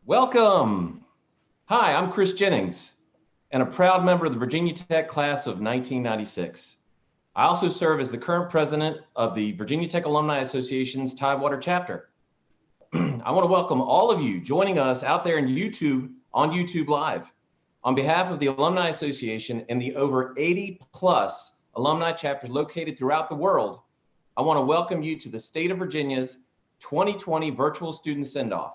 Welcome. Hi, I'm Chris Jennings and a proud member of the Virginia Tech class of 1996. I also serve as the current president of the Virginia Tech Alumni Association's Tidewater chapter. I want to welcome all of you joining us out there on YouTube Live. On behalf of the Alumni Association and the over 80 plus alumni chapters located throughout the world, I want to welcome you to the state of Virginia's 2020 virtual student send-off.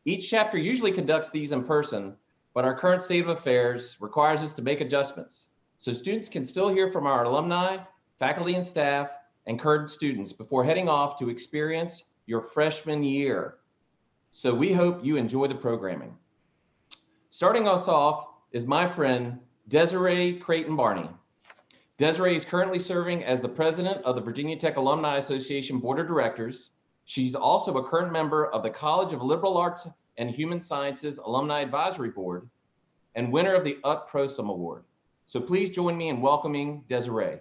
Each chapter usually conducts these in person, but our current state of affairs requires us to make adjustments so students can still hear from our alumni, faculty and staff, and current students before heading off to experience your freshman year. So we hope you enjoy the programming. Starting us off is my friend, Desiree Creighton-Barney. Desiree is currently serving as the president of the Virginia Tech Alumni Association Board of Directors. She's also a current member of the College of Liberal Arts and Human Sciences Alumni Advisory Board and winner of the Ut Prosim Award. So please join me in welcoming Desiree.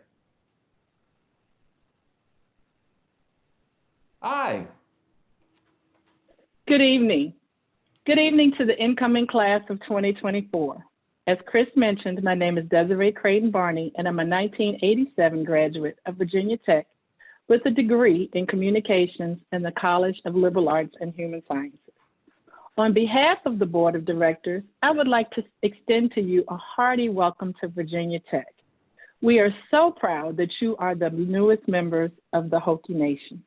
Hi. Good evening. Good evening to the incoming class of 2024. As Chris mentioned, my name is Desiree Creighton-Barney, and I'm a 1987 graduate of Virginia Tech with a degree in communications in the College of Liberal Arts and Human Sciences. On behalf of the Board of Directors, I would like to extend to you a hearty welcome to Virginia Tech. We are so proud that you are the newest members of the Hokie Nation.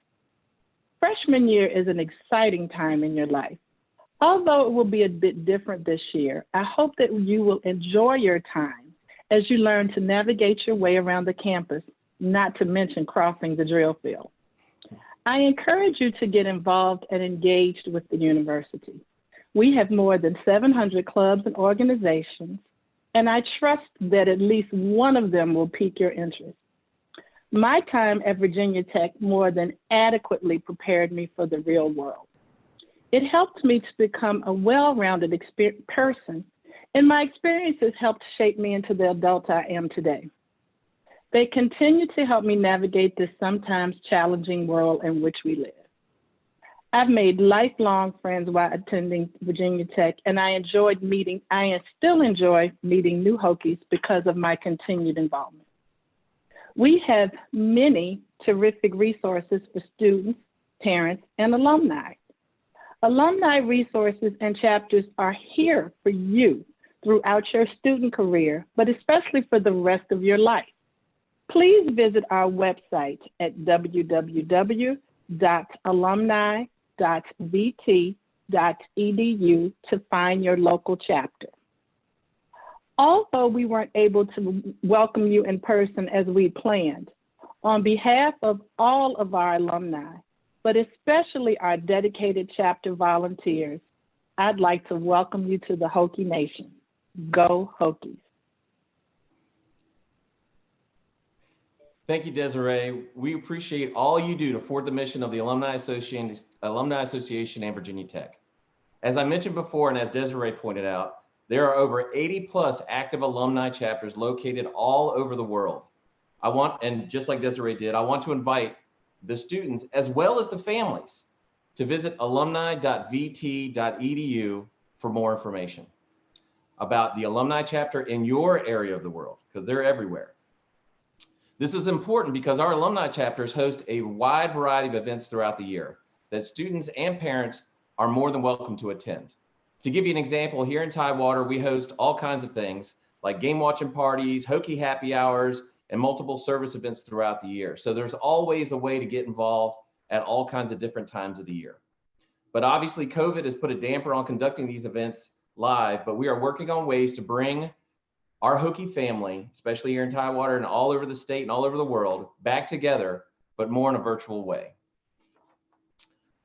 Freshman year is an exciting time in your life. Although it will be a bit different this year, I hope that you will enjoy your time as you learn to navigate your way around the campus, not to mention crossing the drill field. I encourage you to get involved and engaged with the university. We have more than 700 clubs and organizations, and I trust that at least one of them will pique your interest. My time at Virginia Tech more than adequately prepared me for the real world. It helped me to become a well-rounded person, and my experiences helped shape me into the adult I am today. They continue to help me navigate this sometimes challenging world in which we live. I've made lifelong friends while attending Virginia Tech, and I still enjoy meeting new Hokies because of my continued involvement. We have many terrific resources for students, parents, and alumni. Alumni resources and chapters are here for you throughout your student career, but especially for the rest of your life. Please visit our website at www.alumni.vt.edu to find your local chapter. Although we weren't able to welcome you in person as we planned, on behalf of all of our alumni, but especially our dedicated chapter volunteers, I'd like to welcome you to the Hokie Nation. Go Hokies. Thank you, Desiree. We appreciate all you do to forward the mission of the Alumni Association and Virginia Tech. As I mentioned before, and as Desiree pointed out, there are over 80 plus active alumni chapters located all over the world. And just like Desiree did, I want to invite the students as well as the families to visit alumni.vt.edu for more information about the alumni chapter in your area of the world, because they're everywhere. This is important because our alumni chapters host a wide variety of events throughout the year that students and parents are more than welcome to attend. To give you an example, here in Tidewater, we host all kinds of things like game watching parties, Hokie happy hours, and multiple service events throughout the year. So there's always a way to get involved at all kinds of different times of the year. But obviously COVID has put a damper on conducting these events live, but we are working on ways to bring our Hokie family, especially here in Tidewater and all over the state and all over the world, back together, but more in a virtual way.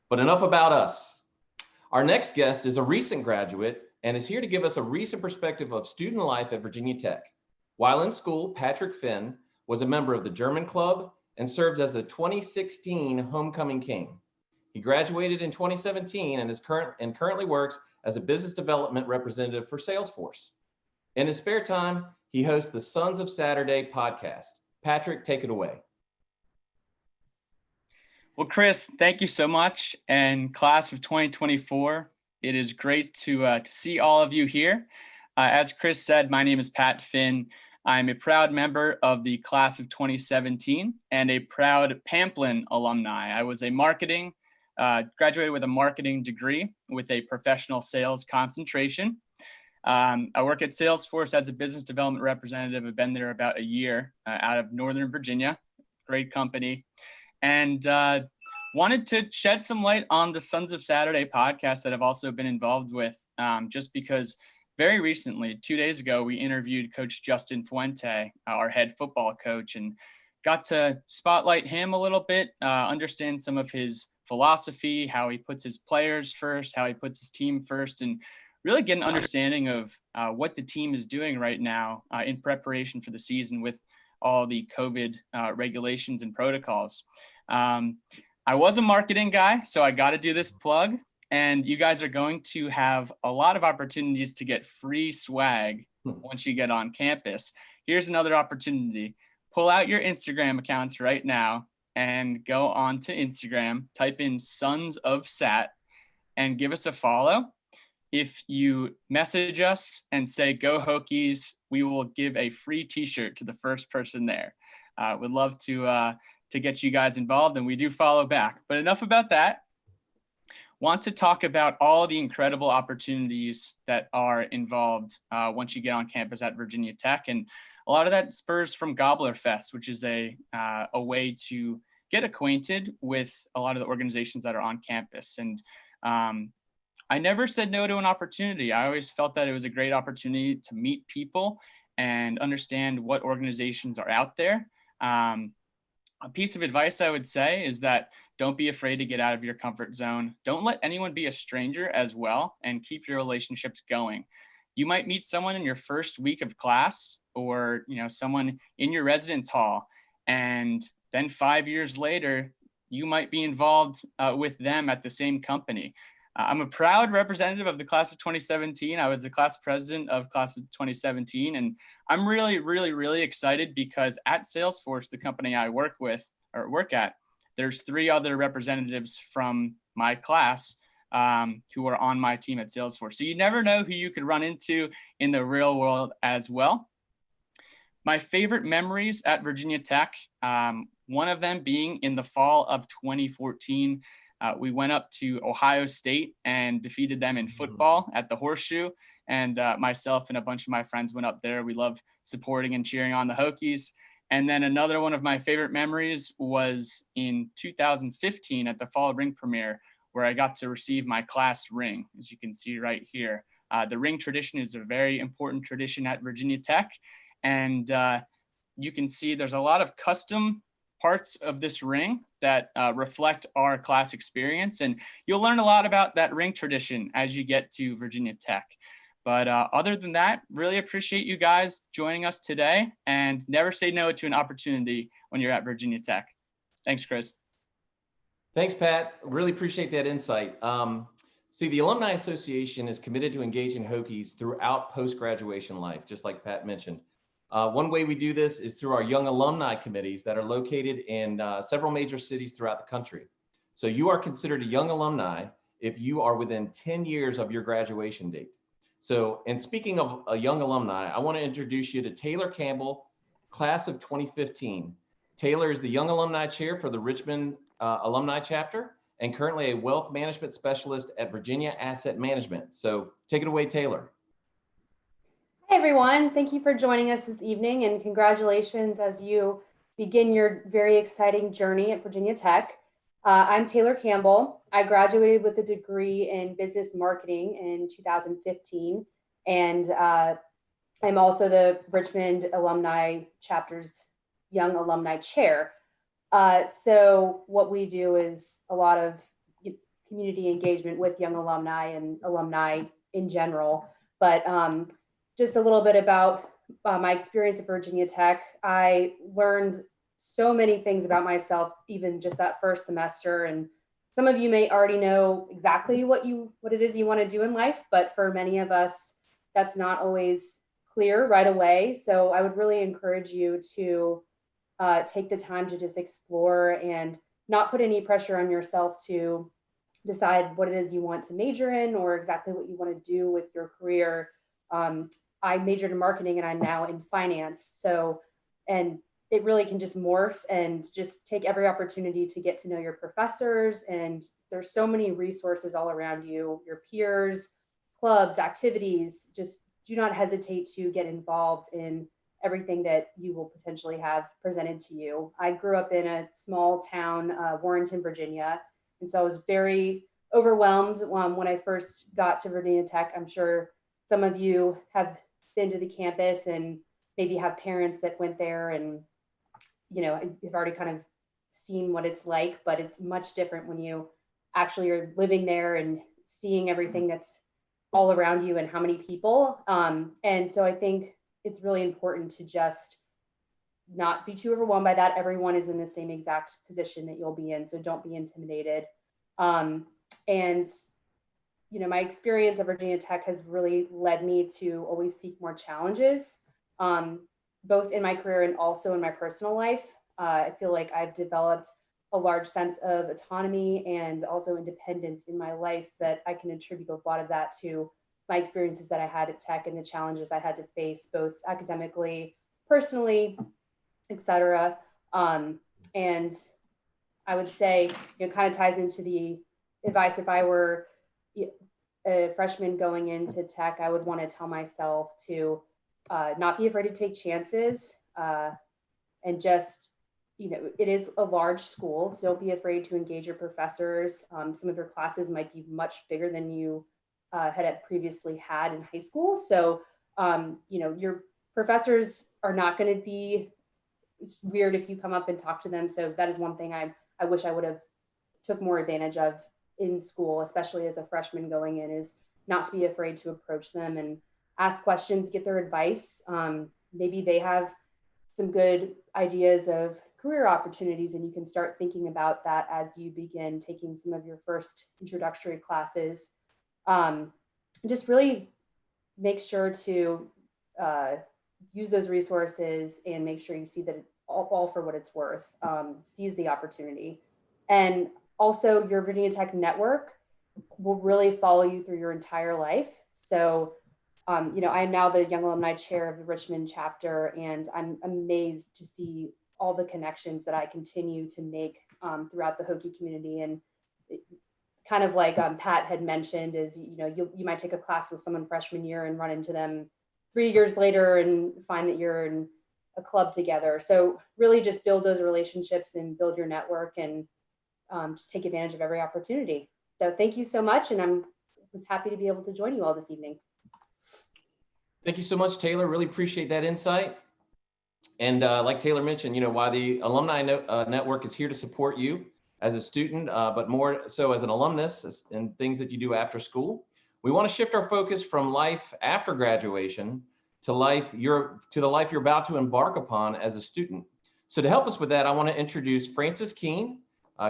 But enough about us. Our next guest is a recent graduate and is here to give us a recent perspective of student life at Virginia Tech. While in school, Patrick Finn was a member of the German Club and served as the 2016 Homecoming King. He graduated in 2017 and currently works as a business development representative for Salesforce. In his spare time, he hosts the Sons of Saturday podcast. Patrick, take it away. Well, Chris, thank you so much. And class of 2024, It is great to see all of you here. As Chris said, my name is Pat Finn. I'm a proud member of the class of 2017 and a proud Pamplin alumni. I was graduated with a marketing degree with a professional sales concentration. I work at Salesforce as a business development representative. I've been there about a year out of Northern Virginia, great company. And wanted to shed some light on the Sons of Saturday podcast that I've also been involved with, just because very recently, 2 days ago, we interviewed Coach Justin Fuente, our head football coach, and got to spotlight him a little bit, understand some of his philosophy, how he puts his players first, how he puts his team first, and really get an understanding of what the team is doing right now in preparation for the season with all the COVID regulations and protocols. I was a marketing guy, so I got to do this plug. And you guys are going to have a lot of opportunities to get free swag once you get on campus. Here's another opportunity. Pull out your Instagram accounts right now and go on to Instagram, type in Sons of Sat and give us a follow. If you message us and say, "Go Hokies," we will give a free t-shirt to the first person there. Would love to get you guys involved, and we do follow back. But enough about that. Want to talk about all the incredible opportunities that are involved once you get on campus at Virginia Tech. And a lot of that spurs from Gobbler Fest, which is a way to get acquainted with a lot of the organizations that are on campus. And I never said no to an opportunity. I always felt that it was a great opportunity to meet people and understand what organizations are out there. A piece of advice I would say is that don't be afraid to get out of your comfort zone. Don't let anyone be a stranger as well, and keep your relationships going. You might meet someone in your first week of class, or someone in your residence hall, and then 5 years later, you might be involved with them at the same company. I'm a proud representative of the class of 2017. I was the class president of class of 2017, and I'm really, really, really excited because at Salesforce, the company I work at, there's 3 other representatives from my class who are on my team at Salesforce. So you never know who you could run into in the real world as well. My favorite memories at Virginia Tech, one of them being in the fall of 2014, we went up to Ohio State and defeated them in football at the Horseshoe. And myself and a bunch of my friends went up there. We love supporting and cheering on the Hokies. And then another one of my favorite memories was in 2015 at the fall ring premiere, where I got to receive my class ring, as you can see right here. The ring tradition is a very important tradition at Virginia Tech. And you can see there's a lot of custom parts of this ring that reflect our class experience. And you'll learn a lot about that ring tradition as you get to Virginia Tech. But other than that, really appreciate you guys joining us today, and never say no to an opportunity when you're at Virginia Tech. Thanks, Chris. Thanks, Pat. Really appreciate that insight. See, the Alumni Association is committed to engaging Hokies throughout post-graduation life, just like Pat mentioned. One way we do this is through our young alumni committees that are located in several major cities throughout the country. So you are considered a young alumni if you are within 10 years of your graduation date. So, and speaking of a young alumni, I want to introduce you to Taylor Campbell, class of 2015. Taylor is the Young Alumni Chair for the Richmond Alumni Chapter and currently a Wealth Management Specialist at Virginia Asset Management. So take it away, Taylor. Hi, everyone. Thank you for joining us this evening, and congratulations as you begin your very exciting journey at Virginia Tech. I'm Taylor Campbell. I graduated with a degree in business marketing in 2015, and I'm also the Richmond Alumni Chapter's Young Alumni Chair. So what we do is a lot of community engagement with young alumni and alumni in general. But just a little bit about my experience at Virginia Tech. I learned so many things about myself, even just that first semester. And some of you may already know exactly what it is you want to do in life, but for many of us, that's not always clear right away. So I would really encourage you to take the time to just explore and not put any pressure on yourself to decide what it is you want to major in or exactly what you want to do with your career. I majored in marketing and I'm now in finance. So, and it really can just morph and just take every opportunity to get to know your professors. And there's so many resources all around you, your peers, clubs, activities. Just do not hesitate to get involved in everything that you will potentially have presented to you. I grew up in a small town, Warrenton, Virginia. And so I was very overwhelmed when I first got to Virginia Tech. I'm sure some of you have been to the campus and maybe have parents that went there and, you know, you've already kind of seen what it's like, but it's much different when you actually are living there and seeing everything that's all around you and how many people. And so I think it's really important to just not be too overwhelmed by that. Everyone is in the same exact position that you'll be in, so don't be intimidated. And you know, my experience at Virginia Tech has really led me to always seek more challenges, both in my career and also in my personal life. I feel like I've developed a large sense of autonomy and also independence in my life that I can attribute a lot of that to my experiences that I had at Tech and the challenges I had to face both academically, personally, etc. And I would say, you know, kind of ties into the advice if I were a freshman going into Tech, I would want to tell myself to not be afraid to take chances and just, you know, it is a large school, so don't be afraid to engage your professors. Some of your classes might be much bigger than you had previously had in high school. So, you know, your professors are not going to be, it's weird if you come up and talk to them. So that is one thing I wish I would have took more advantage of in school, especially as a freshman going in, is not to be afraid to approach them and ask questions, get their advice. Maybe they have some good ideas of career opportunities and you can start thinking about that as you begin taking some of your first introductory classes. Just really make sure to use those resources and make sure you see that all for what it's worth. Seize the opportunity. And also your Virginia Tech network will really follow you through your entire life. So, you know, I'm now the Young Alumni Chair of the Richmond chapter, and I'm amazed to see all the connections that I continue to make throughout the Hokie community. And kind of like Pat had mentioned is, you know, you might take a class with someone freshman year and run into them 3 years later and find that you're in a club together. So really just build those relationships and build your network and just take advantage of every opportunity. So thank you so much. And was happy to be able to join you all this evening. Thank you so much, Taylor. Really appreciate that insight. And like Taylor mentioned, you know, while the Alumni Network is here to support you as a student, but more so as an alumnus and things that you do after school, we want to shift our focus from life after graduation to the life you're about to embark upon as a student. So to help us with that, I want to introduce Frances Keene,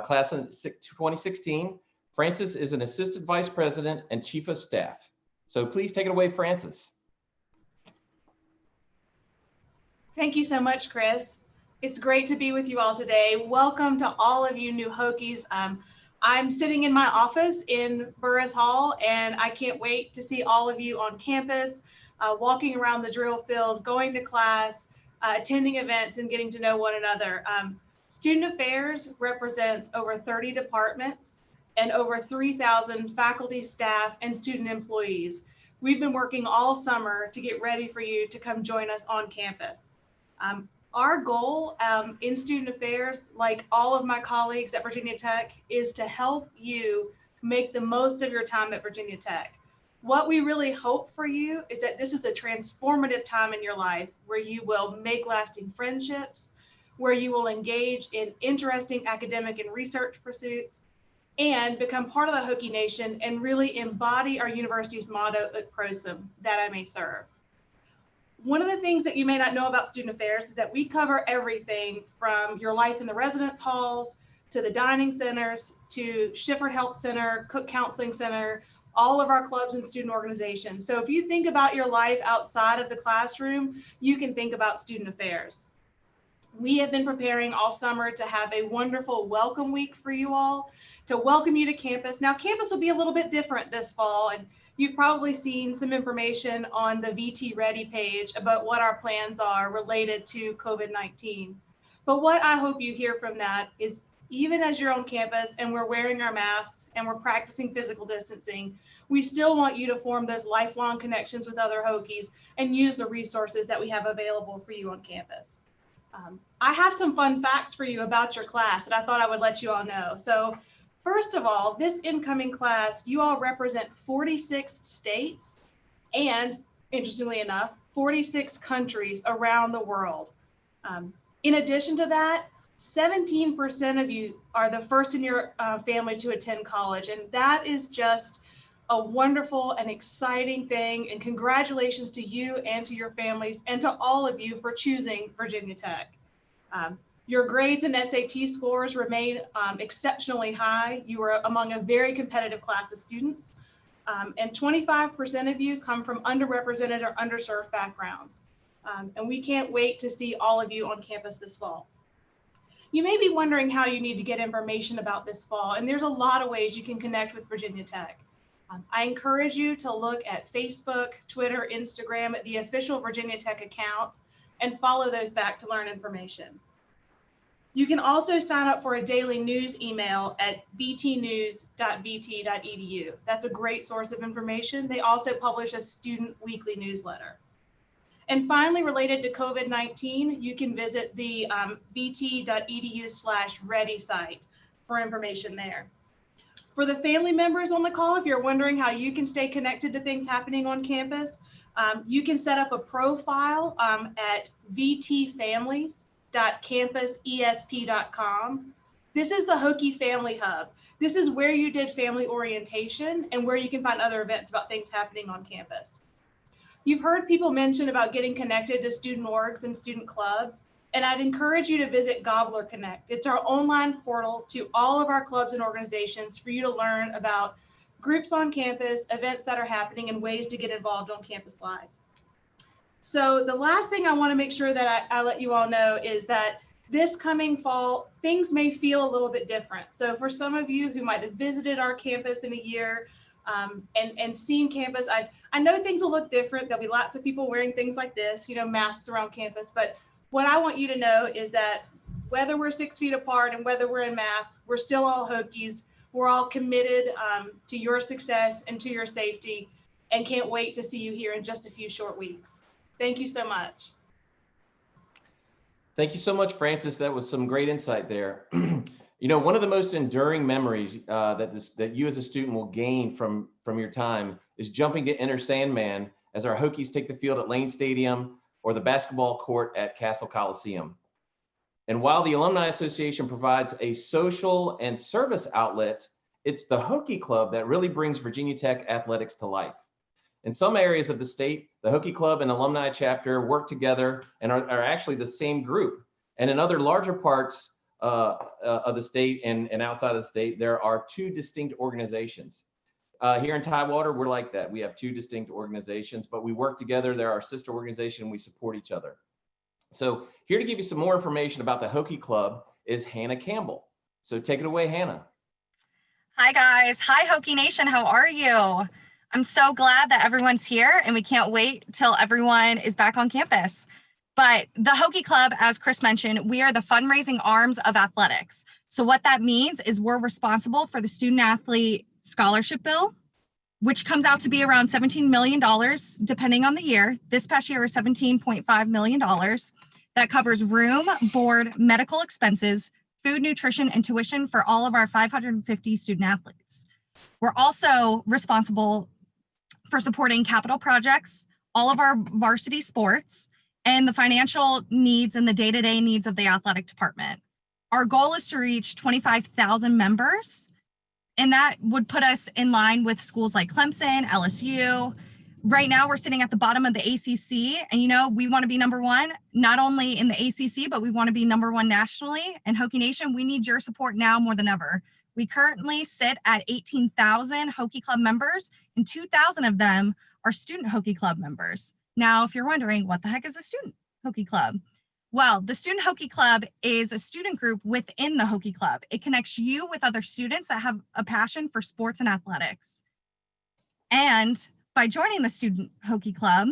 class in 2016. Frances is an assistant vice president and chief of staff. So please take it away, Frances. Thank you so much, Chris. It's great to be with you all today. Welcome to all of you new Hokies. I'm sitting in my office in Burris Hall, and I can't wait to see all of you on campus, walking around the drill field, going to class, attending events, and getting to know one another. Student Affairs represents over 30 departments and over 3,000 faculty, staff, and student employees. We've been working all summer to get ready for you to come join us on campus. Our goal in Student Affairs, like all of my colleagues at Virginia Tech, is to help you make the most of your time at Virginia Tech. What we really hope for you is that this is a transformative time in your life where you will make lasting friendships, where you will engage in interesting academic and research pursuits, and become part of the Hokie Nation and really embody our university's motto at Prosum, that I may serve. One of the things that you may not know about Student Affairs is that we cover everything from your life in the residence halls, to the dining centers, to Shifford Health Center, Cook Counseling Center, all of our clubs and student organizations. So if you think about your life outside of the classroom, you can think about Student Affairs. We have been preparing all summer to have a wonderful welcome week for you all, to welcome you to campus. Now, campus will be a little bit different this fall, and you've probably seen some information on the VT Ready page about what our plans are related to COVID-19. But what I hope you hear from that is, even as you're on campus and we're wearing our masks and we're practicing physical distancing, we still want you to form those lifelong connections with other Hokies and use the resources that we have available for you on campus. I have some fun facts for you about your class that I thought I would let you all know. So first of all, this incoming class, you all represent 46 states and, interestingly enough, 46 countries around the world. In addition to that, 17% of you are the first in your family to attend college, and that is just a wonderful and exciting thing. And congratulations to you and to your families and to all of you for choosing Virginia Tech. Your grades and SAT scores remain exceptionally high. You are among a very competitive class of students, and 25% of you come from underrepresented or underserved backgrounds. And we can't wait to see all of you on campus this fall. You may be wondering how you need to get information about this fall, and there's a lot of ways you can connect with Virginia Tech. I encourage you to look at Facebook, Twitter, Instagram, at the official Virginia Tech accounts, and follow those back to learn information. You can also sign up for a daily news email at btnews.vt.edu. That's a great source of information. They also publish a student weekly newsletter. And finally, related to COVID-19, you can visit the vt.edu/ready site for information there. For the family members on the call, if you're wondering how you can stay connected to things happening on campus, you can set up a profile at vtfamilies.campusesp.com. This is the Hokie Family Hub. This is where you did family orientation and where you can find other events about things happening on campus. You've heard people mention about getting connected to student orgs and student clubs, and I'd encourage you to visit Gobbler Connect. It's our online portal to all of our clubs and organizations for you to learn about groups on campus, events that are happening, and ways to get involved on Campus Live. So the last thing I want to make sure that I let you all know is that this coming fall, things may feel a little bit different. So for some of you who might have visited our campus in a year, and seen campus, I know things will look different. There'll be lots of people wearing things like this, masks around campus. But what I want you to know is that whether we're 6 feet apart and whether we're in masks, we're still all Hokies. We're all committed to your success and to your safety, and can't wait to see you here in just a few short weeks. Thank you so much. Thank you so much, Francis. That was some great insight there. One of the most enduring memories that you as a student will gain from your time is jumping to Enter Sandman as our Hokies take the field at Lane Stadium or the basketball court at Castle Coliseum. And while the Alumni Association provides a social and service outlet, it's the Hokie Club that really brings Virginia Tech athletics to life. In some areas of the state, the Hokie Club and Alumni chapter work together and are actually the same group. And in other larger parts of the state and outside of the state, there are two distinct organizations. Here in Tidewater, we're like that. We have two distinct organizations, but we work together. They're our sister organization. We support each other. So here to give you some more information about the Hokie Club is Hannah Campbell. So take it away, Hannah. Hi, guys. Hi, Hokie Nation. How are you? I'm so glad that everyone's here, and we can't wait till everyone is back on campus. But the Hokie Club, as Chris mentioned, we are the fundraising arms of athletics. So what that means is we're responsible for the student athlete scholarship bill, which comes out to be around $17 million, depending on the year. This past year was $17.5 million. That covers room, board, medical expenses, food, nutrition, and tuition for all of our 550 student athletes. We're also responsible for supporting capital projects, all of our varsity sports, and the financial needs and the day-to-day needs of the athletic department. Our goal is to reach 25,000 members, and that would put us in line with schools like Clemson, LSU. Right now, we're sitting at the bottom of the ACC, and we want to be number one, not only in the ACC, but we want to be number one nationally. And Hokie Nation, we need your support now more than ever. We currently sit at 18,000 Hokie Club members, and 2,000 of them are student Hokie Club members. Now, if you're wondering, what the heck is a student Hokie Club? Well, the Student Hokie Club is a student group within the Hokie Club. It connects you with other students that have a passion for sports and athletics. And by joining the Student Hokie Club,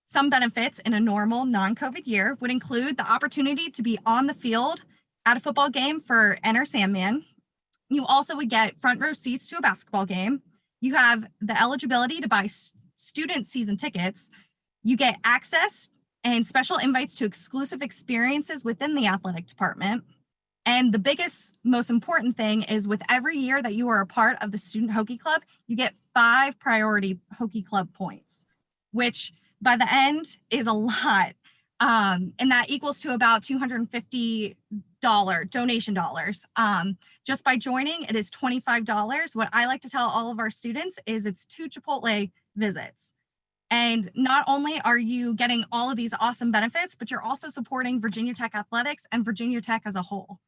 some benefits in a normal non-COVID year would include the opportunity to be on the field at a football game for Enter Sandman. You also would get front row seats to a basketball game. You have the eligibility to buy student season tickets. You get access and special invites to exclusive experiences within the athletic department. And the biggest, most important thing is with every year that you are a part of the Student Hokie Club, you get 5 priority Hokie Club points, which by the end is a lot. And that equals to about $250 donation dollars. Just by joining, it is $25. What I like to tell all of our students is it's 2 Chipotle visits. And not only are you getting all of these awesome benefits, but you're also supporting Virginia Tech athletics and Virginia Tech as a whole.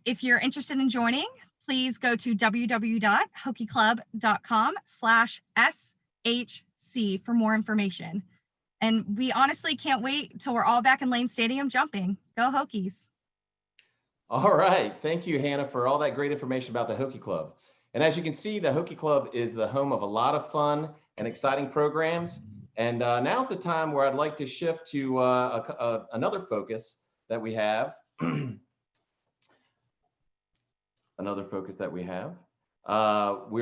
If you're interested in joining, please go to www.hokieclub.com/SHC for more information. And we honestly can't wait till we're all back in Lane Stadium jumping. Go Hokies. All right. Thank you, Hannah, for all that great information about the Hokie Club. And as you can see, the Hokie Club is the home of a lot of fun and exciting programs. And now's the time where I'd like to shift to another focus that we have. We're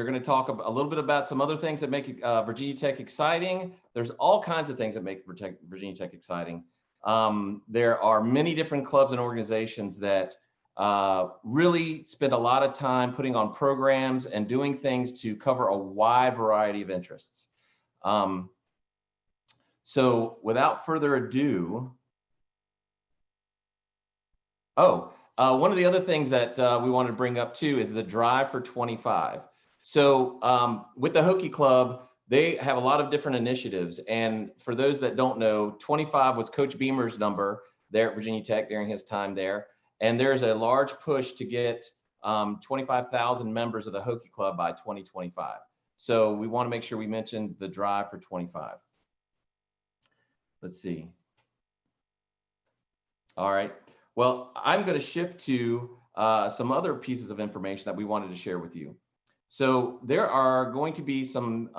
going to talk a little bit about some other things that make Virginia Tech exciting. There's all kinds of things that make Virginia Tech exciting. There are many different clubs and organizations that really spend a lot of time putting on programs and doing things to cover a wide variety of interests. So without further ado, one of the other things that we wanted to bring up too is the Drive for 25. So with the Hokie Club, they have a lot of different initiatives. And for those that don't know, 25 was Coach Beamer's number there at Virginia Tech during his time there. And there's a large push to get 25,000 members of the Hokie Club by 2025. So we want to make sure we mention the Drive for 25. Let's see. All right. Well, I'm going to shift to some other pieces of information that we wanted to share with you. So there are going to be some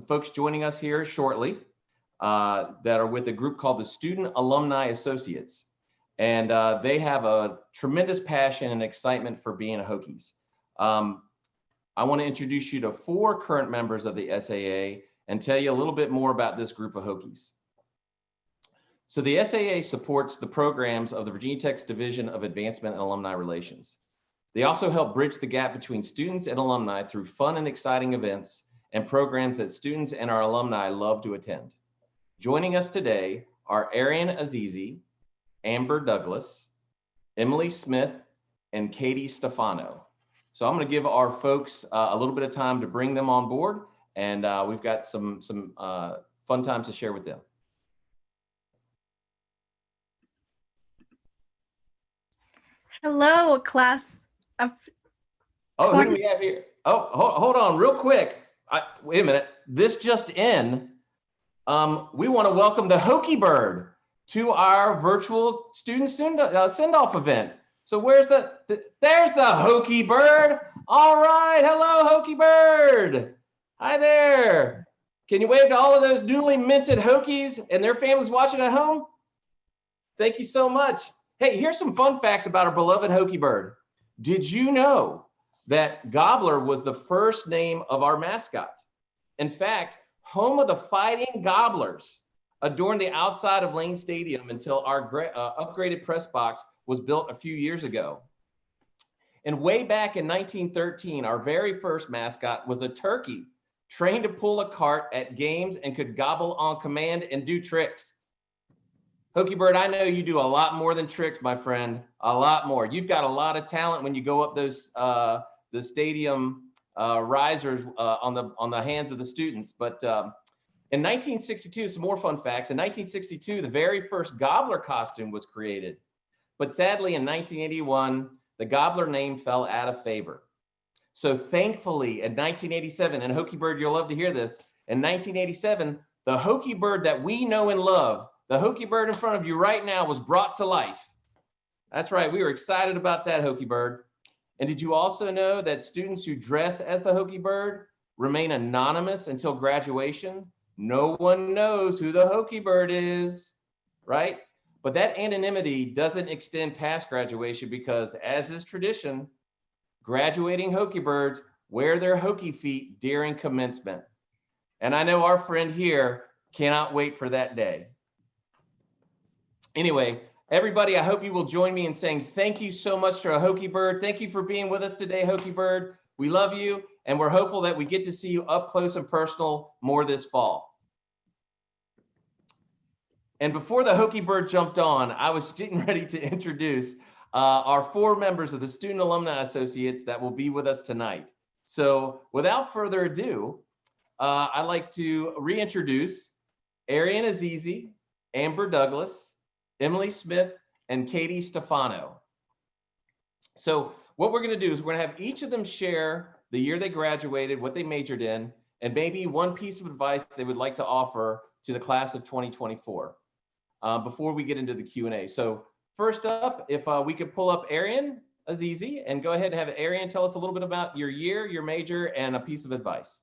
folks joining us here shortly that are with a group called the Student Alumni Associates. And they have a tremendous passion and excitement for being a Hokies. I want to introduce you to 4 current members of the SAA and tell you a little bit more about this group of Hokies. So the SAA supports the programs of the Virginia Tech's Division of Advancement and Alumni Relations. They also help bridge the gap between students and alumni through fun and exciting events and programs that students and our alumni love to attend. Joining us today are Arian Azizi, Amber Douglas, Emily Smith, and Katie Stefano. So I'm going to give our folks a little bit of time to bring them on board, and we've got some fun times to share with them. Hello, class of. Oh, who do we have here? Oh, hold on real quick. Wait a minute. This just in. We want to welcome the Hokie Bird to our virtual student send-off event. So where's there's the Hokie Bird. All right. Hello, Hokie Bird. Hi there. Can you wave to all of those newly minted Hokies and their families watching at home? Thank you so much. Hey, here's some fun facts about our beloved Hokie Bird. Did you know that Gobbler was the first name of our mascot? In fact, home of the Fighting Gobblers adorned the outside of Lane Stadium until our upgraded press box was built a few years ago. And way back in 1913, our very first mascot was a turkey trained to pull a cart at games and could gobble on command and do tricks. Hokie Bird, I know you do a lot more than tricks, my friend, a lot more. You've got a lot of talent when you go up those the stadium risers on the hands of the students. But in 1962, some more fun facts. In 1962, the very first Gobbler costume was created. But sadly, in 1981, the Gobbler name fell out of favor. So thankfully, in 1987, and Hokie Bird, you'll love to hear this, in 1987, the Hokie Bird that we know and love, The Hokie bird in front of you right now was brought to life. That's right, we were excited about that Hokie bird. And did you also know that students who dress as the Hokie bird remain anonymous until graduation? No one knows who the Hokie bird is, right? But that anonymity doesn't extend past graduation because, as is tradition, graduating Hokie birds wear their Hokie feet during commencement. And I know our friend here cannot wait for that day. Anyway, everybody, I hope you will join me in saying thank you so much to a Hokie bird. Thank you for being with us today, Hokie bird. We love you, and we're hopeful that we get to see you up close and personal more this fall. And before the Hokie bird jumped on, I was getting ready to introduce our 4 members of the Student Alumni Associates that will be with us tonight. So without further ado, I'd like to reintroduce Arian Azizi, Amber Douglas, Emily Smith, and Katie Stefano. So what we're going to do is we're going to have each of them share the year they graduated, what they majored in, and maybe one piece of advice they would like to offer to the class of 2024 before we get into the Q&A. So first up, if we could pull up Arian Azizi and go ahead and have Arian tell us a little bit about your year, your major, and a piece of advice.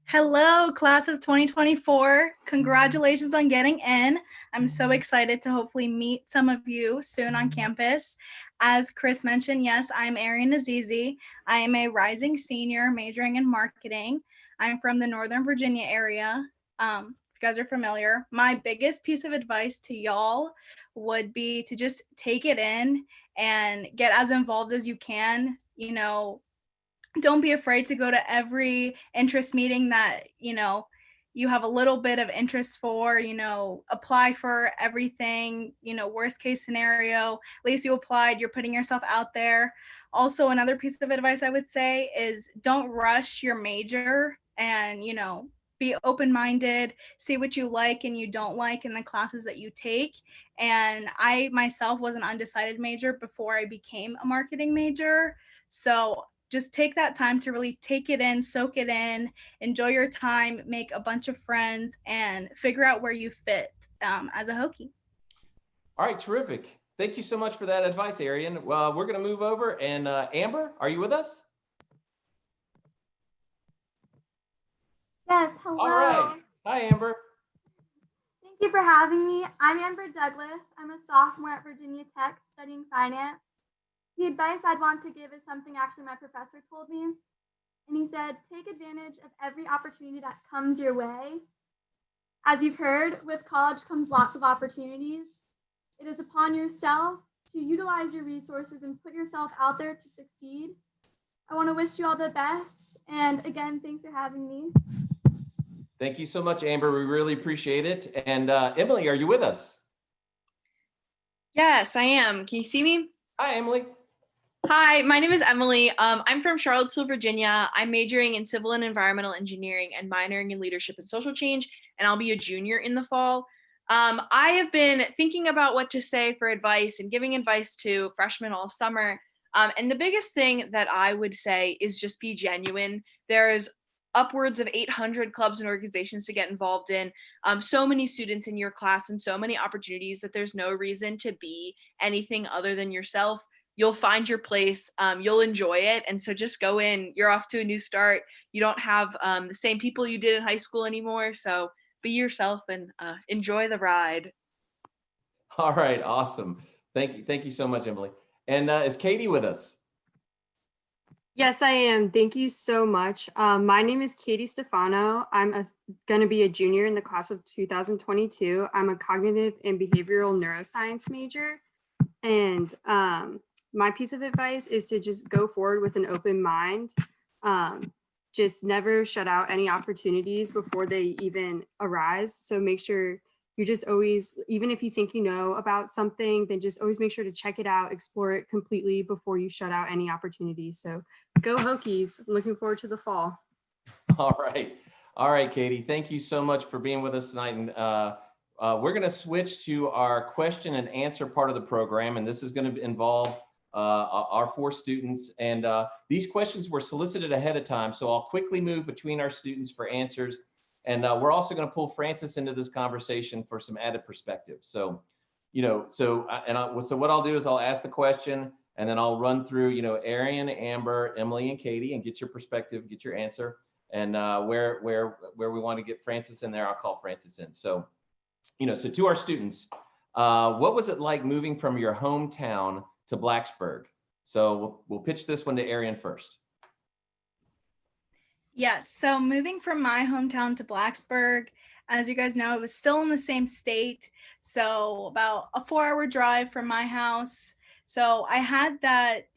Hello, class of 2024. Congratulations on getting in. I'm so excited to hopefully meet some of you soon on campus. As Chris mentioned, yes, I'm Arian Azizi. I am a rising senior majoring in marketing. I'm from the Northern Virginia area. If you guys are familiar, my biggest piece of advice to y'all would be to just take it in and get as involved as you can. You know, don't be afraid to go to every interest meeting that, you know, you have a little bit of interest for, you know, apply for everything, you know, worst case scenario, at least you applied, you're putting yourself out there. Also, another piece of advice I would say is don't rush your major and, you know, be open-minded, see what you like and you don't like in the classes that you take. And I myself was an undecided major before I became a marketing major. So just take that time to really take it in, soak it in, enjoy your time, make a bunch of friends, and figure out where you fit as a Hokie. All right, terrific. Thank you so much for that advice, Arian. Well, we're going to move over, and Amber, are you with us? Yes, hello. All right. Hi, Amber. Thank you for having me. I'm Amber Douglas. I'm a sophomore at Virginia Tech studying finance. The advice I'd want to give is something actually my professor told me. And he said, take advantage of every opportunity that comes your way. As you've heard, with college comes lots of opportunities. It is upon yourself to utilize your resources and put yourself out there to succeed. I want to wish you all the best. And again, thanks for having me. Thank you so much, Amber. We really appreciate it. And Emily, are you with us? Yes, I am. Can you see me? Hi, Emily. Hi, my name is Emily. I'm from Charlottesville, Virginia. I'm majoring in civil and environmental engineering and minoring in leadership and social change, and I'll be a junior in the fall. I have been thinking about what to say for advice and giving advice to freshmen all summer. And the biggest thing that I would say is just be genuine. There's upwards of 800 clubs and organizations to get involved in, so many students in your class and so many opportunities that there's no reason to be anything other than yourself. You'll find your place, you'll enjoy it. And so just go in, you're off to a new start. You don't have the same people you did in high school anymore. So be yourself and enjoy the ride. All right, awesome. Thank you. Thank you so much, Emily. And is Katie with us? Yes, I am. Thank you so much. My name is Katie Stefano. I'm going to be a junior in the class of 2022. I'm a cognitive and behavioral neuroscience major. And my piece of advice is to just go forward with an open mind. Just never shut out any opportunities before they even arise. So make sure you just always, even if you think you know about something, then just always make sure to check it out, explore it completely before you shut out any opportunities. So go Hokies. I'm looking forward to the fall. All right. All right, Katie. Thank you so much for being with us tonight. And we're going to switch to our question and answer part of the program. And this is going to involve our 4 students. And these questions were solicited ahead of time. So I'll quickly move between our students for answers. And we're also going to pull Francis into this conversation for some added perspective. So, so what I'll do is I'll ask the question, and then I'll run through, Arian, Amber, Emily, and Katie, and get your perspective, get your answer. And where we want to get Francis in there, I'll call Francis in. So, so to our students, what was it like moving from your hometown to Blacksburg? So we'll pitch this one to Arian first. Yes, so moving from my hometown to Blacksburg, as you guys know, it was still in the same state. So about a 4-hour drive from my house. So I had that,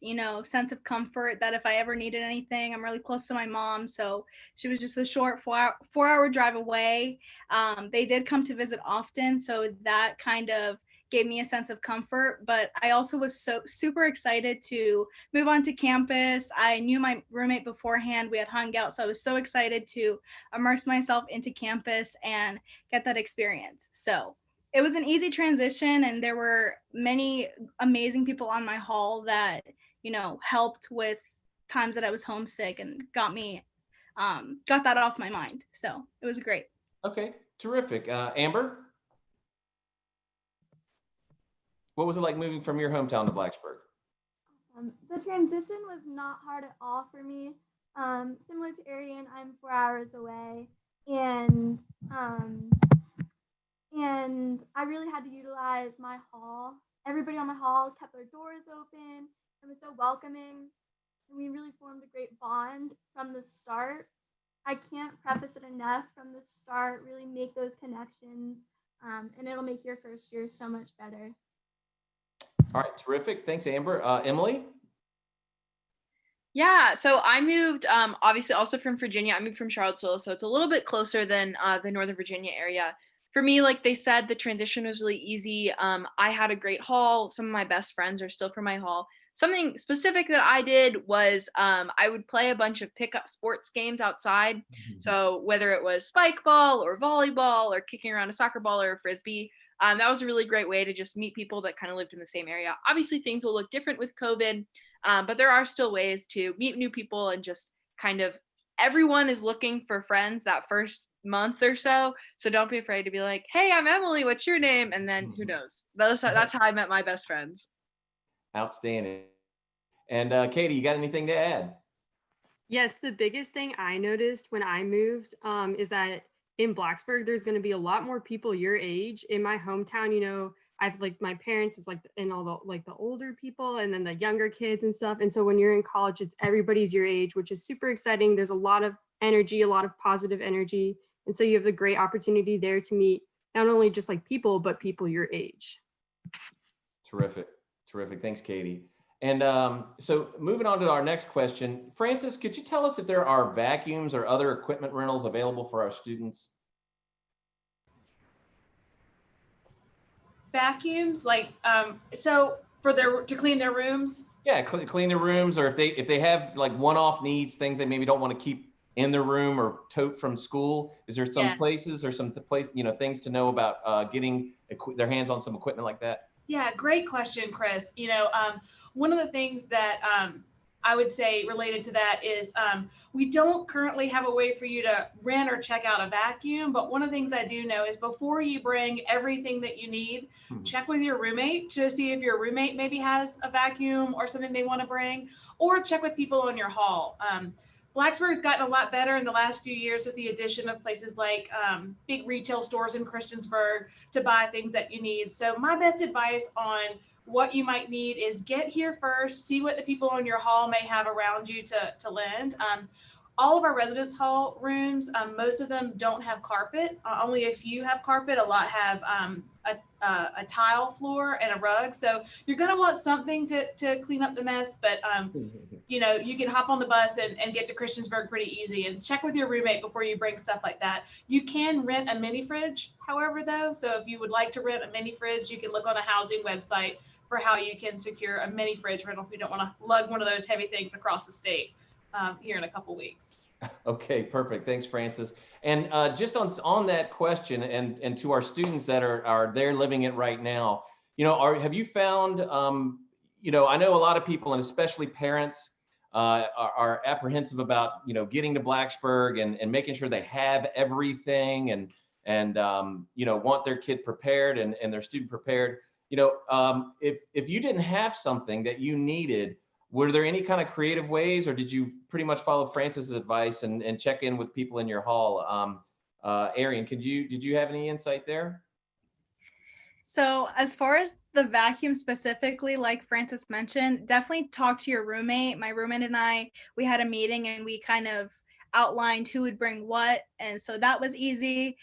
sense of comfort that if I ever needed anything, I'm really close to my mom. So she was just a short 4-hour drive away. They did come to visit often. So that kind of gave me a sense of comfort, but I also was so super excited to move onto campus. I knew my roommate beforehand. We had hung out, so I was so excited to immerse myself into campus and get that experience. So it was an easy transition, and there were many amazing people on my hall that, helped with times that I was homesick and got that off my mind. So it was great. Okay, terrific. Amber? What was it like moving from your hometown to Blacksburg? The transition was not hard at all for me. Similar to Arian, I'm 4 hours away, and I really had to utilize my hall. Everybody on my hall kept their doors open and was so welcoming, and we really formed a great bond from the start. I can't preface it enough. From the start, really make those connections, and it'll make your first year so much better. All right, terrific. Thanks, Amber. Emily? Yeah, so I moved, obviously also from Virginia. I moved from Charlottesville, so it's a little bit closer than the Northern Virginia area. For me, like they said, the transition was really easy. I had a great hall. Some of my best friends are still from my hall. Something specific that I did was I would play a bunch of pickup sports games outside. Mm-hmm. So whether it was spike ball or volleyball or kicking around a soccer ball or a frisbee, that was a really great way to just meet people that kind of lived in the same area. Obviously, things will look different with COVID, but there are still ways to meet new people, and just kind of everyone is looking for friends that first month or so. So don't be afraid to be like, hey, I'm Emily, what's your name? And then who knows? That's how I met my best friends. Outstanding. And Katie, you got anything to add? Yes, the biggest thing I noticed when I moved is that in Blacksburg, there's going to be a lot more people your age. In my hometown, I've like my parents is like, and all the older people, and then the younger kids and stuff. And so when you're in college, it's everybody's your age, which is super exciting. There's a lot of energy, a lot of positive energy. And so you have a great opportunity there to meet not only just like people, but people your age. Terrific. Thanks, Katie. And so moving on to our next question, Francis, could you tell us if there are vacuums or other equipment rentals available for our students? Vacuums, like so to clean their rooms? Yeah, clean their rooms, or if they have like one-off needs, things they maybe don't want to keep in their room or tote from school. Is there some places or some things to know about getting their hands on some equipment like that? Yeah, great question, Chris. One of the things that I would say related to that is we don't currently have a way for you to rent or check out a vacuum. But one of the things I do know is before you bring everything that you need, check with your roommate to see if your roommate maybe has a vacuum or something they want to bring, or check with people in your hall. Blacksburg's gotten a lot better in the last few years with the addition of places like big retail stores in Christiansburg to buy things that you need. So my best advice on what you might need is get here first, see what the people in your hall may have around you to lend. All of our residence hall rooms, most of them don't have carpet. Only a few have carpet. A lot have a tile floor and a rug. So you're going to want something to clean up the mess. But, you can hop on the bus and get to Christiansburg pretty easy, and check with your roommate before you bring stuff like that. You can rent a mini fridge, however, though. So if you would like to rent a mini fridge, you can look on the housing website for how you can secure a mini fridge rental if you don't want to lug one of those heavy things across the state here in a couple weeks. Okay, perfect. Thanks, Francis. And just on that question, and to our students that are there living it right now, have you found, I know a lot of people, and especially parents, are apprehensive about, you know, getting to Blacksburg and making sure they have everything and you know, want their kid prepared and their student prepared. You know, if you didn't have something that you needed, were there any kind of creative ways, or did you pretty much follow Francis's advice and check in with people in your hall? Arian, did you have any insight there? So as far as the vacuum specifically, like Francis mentioned, definitely talk to your roommate. My roommate and I, we had a meeting and we kind of outlined who would bring what. And so that was easy.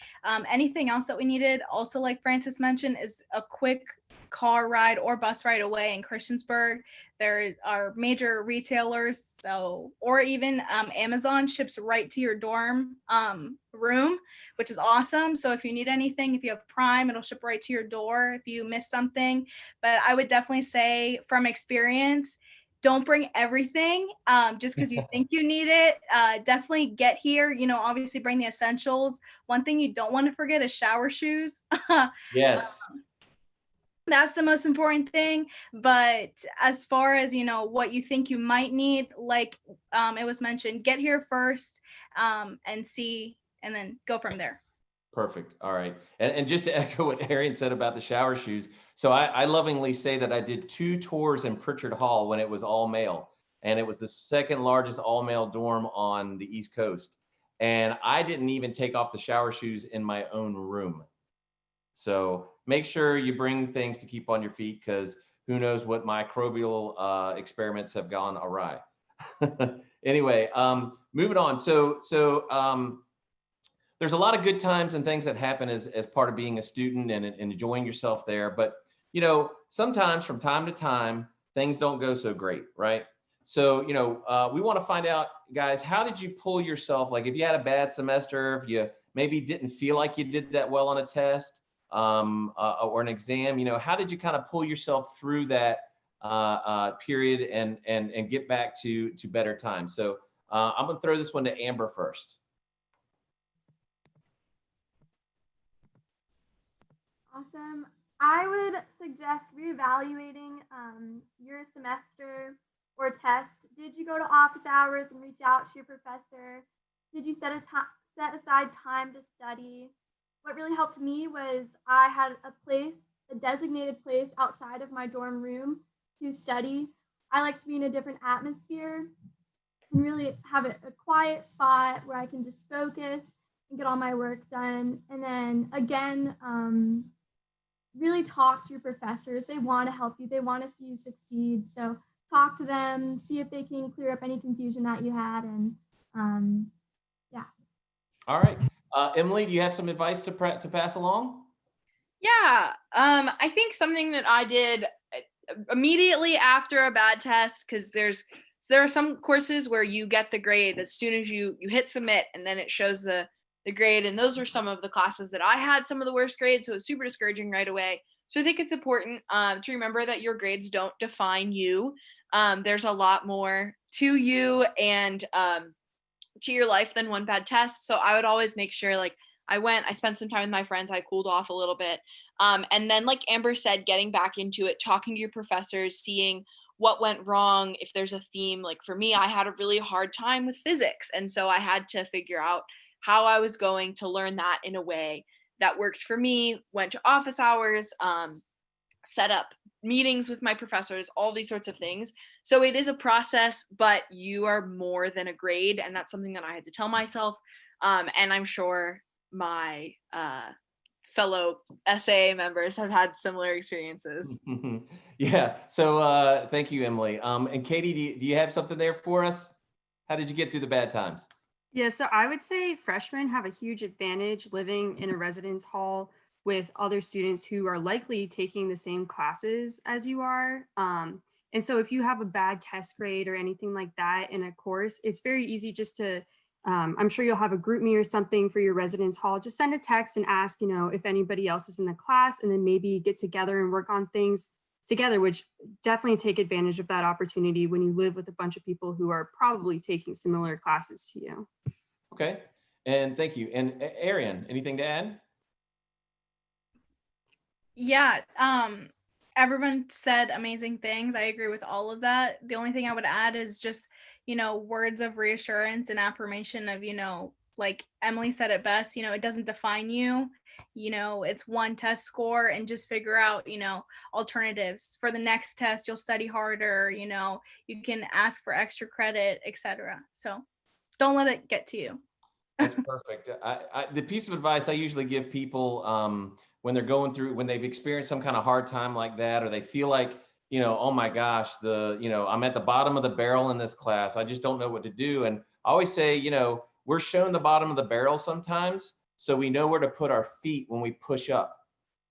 Anything else that we needed, also like Francis mentioned, is a quick car ride or bus ride away in Christiansburg. There are major retailers, so, or even Amazon ships right to your dorm room, which is awesome. So if you need anything, if you have Prime, it'll ship right to your door if you miss something. But I would definitely say from experience, don't bring everything just because you think you need it. Definitely get here, you know, obviously bring the essentials. One thing you don't want to forget is shower shoes. Yes. That's the most important thing. But as far as, you know, what you think you might need, like it was mentioned, get here first and see, and then go from there. Perfect. All right. And just to echo what Arian said about the shower shoes. So I lovingly say that I did 2 tours in Pritchard Hall when it was all male. And it was the second largest all male dorm on the East Coast. And I didn't even take off the shower shoes in my own room. So make sure you bring things to keep on your feet, because who knows what microbial experiments have gone awry. Anyway, moving on. So there's a lot of good times and things that happen as part of being a student and enjoying yourself there. But, you know, sometimes from time to time, things don't go so great, right? So, you know, we want to find out, guys, how did you pull yourself? Like if you had a bad semester, if you maybe didn't feel like you did that well on a test or an exam, you know, how did you kind of pull yourself through that period and get back to better times? So I'm going to throw this one to Amber first. Awesome. I would suggest reevaluating your semester or test. Did you go to office hours and reach out to your professor? Did you set aside time to study? What really helped me was I had a designated place outside of my dorm room to study. I like to be in a different atmosphere and really have a quiet spot where I can just focus and get all my work done. And then again, really talk to your professors. They want to help you. They want to see you succeed. So talk to them, see if they can clear up any confusion that you had. And yeah. All right. Emily, do you have some advice to pass along? Yeah. I think something that I did immediately after a bad test, because there are some courses where you get the grade as soon as you hit submit, and then it shows the grade. And those were some of the classes that I had some of the worst grades. So it was super discouraging right away. So I think it's important to remember that your grades don't define you. There's a lot more to you and to your life than one bad test. So I would always make sure, like, I spent some time with my friends, I cooled off a little bit. And then, like Amber said, getting back into it, talking to your professors, seeing what went wrong, if there's a theme. Like for me, I had a really hard time with physics. And so I had to figure out how I was going to learn that in a way that worked for me, went to office hours, set up meetings with my professors, all these sorts of things. So it is a process, but you are more than a grade. And that's something that I had to tell myself. And I'm sure my fellow SAA members have had similar experiences. Yeah. So thank you, Emily. And Katie, do you have something there for us? How did you get through the bad times? Yeah, so I would say freshmen have a huge advantage living in a residence hall with other students who are likely taking the same classes as you are. And so if you have a bad test grade or anything like that in a course, it's very easy just to, I'm sure you'll have a group me or something for your residence hall. Just send a text and ask, if anybody else is in the class, and then maybe get together and work on things together, which definitely take advantage of that opportunity when you live with a bunch of people who are probably taking similar classes to you. Okay, and thank you. And Arian, anything to add? Yeah, everyone said amazing things. I agree with all of that. The only thing I would add is just, words of reassurance and affirmation of, like Emily said it best, it doesn't define you. It's one test score, and just figure out, alternatives. For the next test, you'll study harder, you can ask for extra credit, etc. So don't let it get to you. That's perfect. The piece of advice I usually give people when they're going through, when they've experienced some kind of hard time like that, or they feel like, oh my gosh, I'm at the bottom of the barrel in this class. I just don't know what to do. And I always say, we're shown the bottom of the barrel sometimes, so we know where to put our feet when we push up,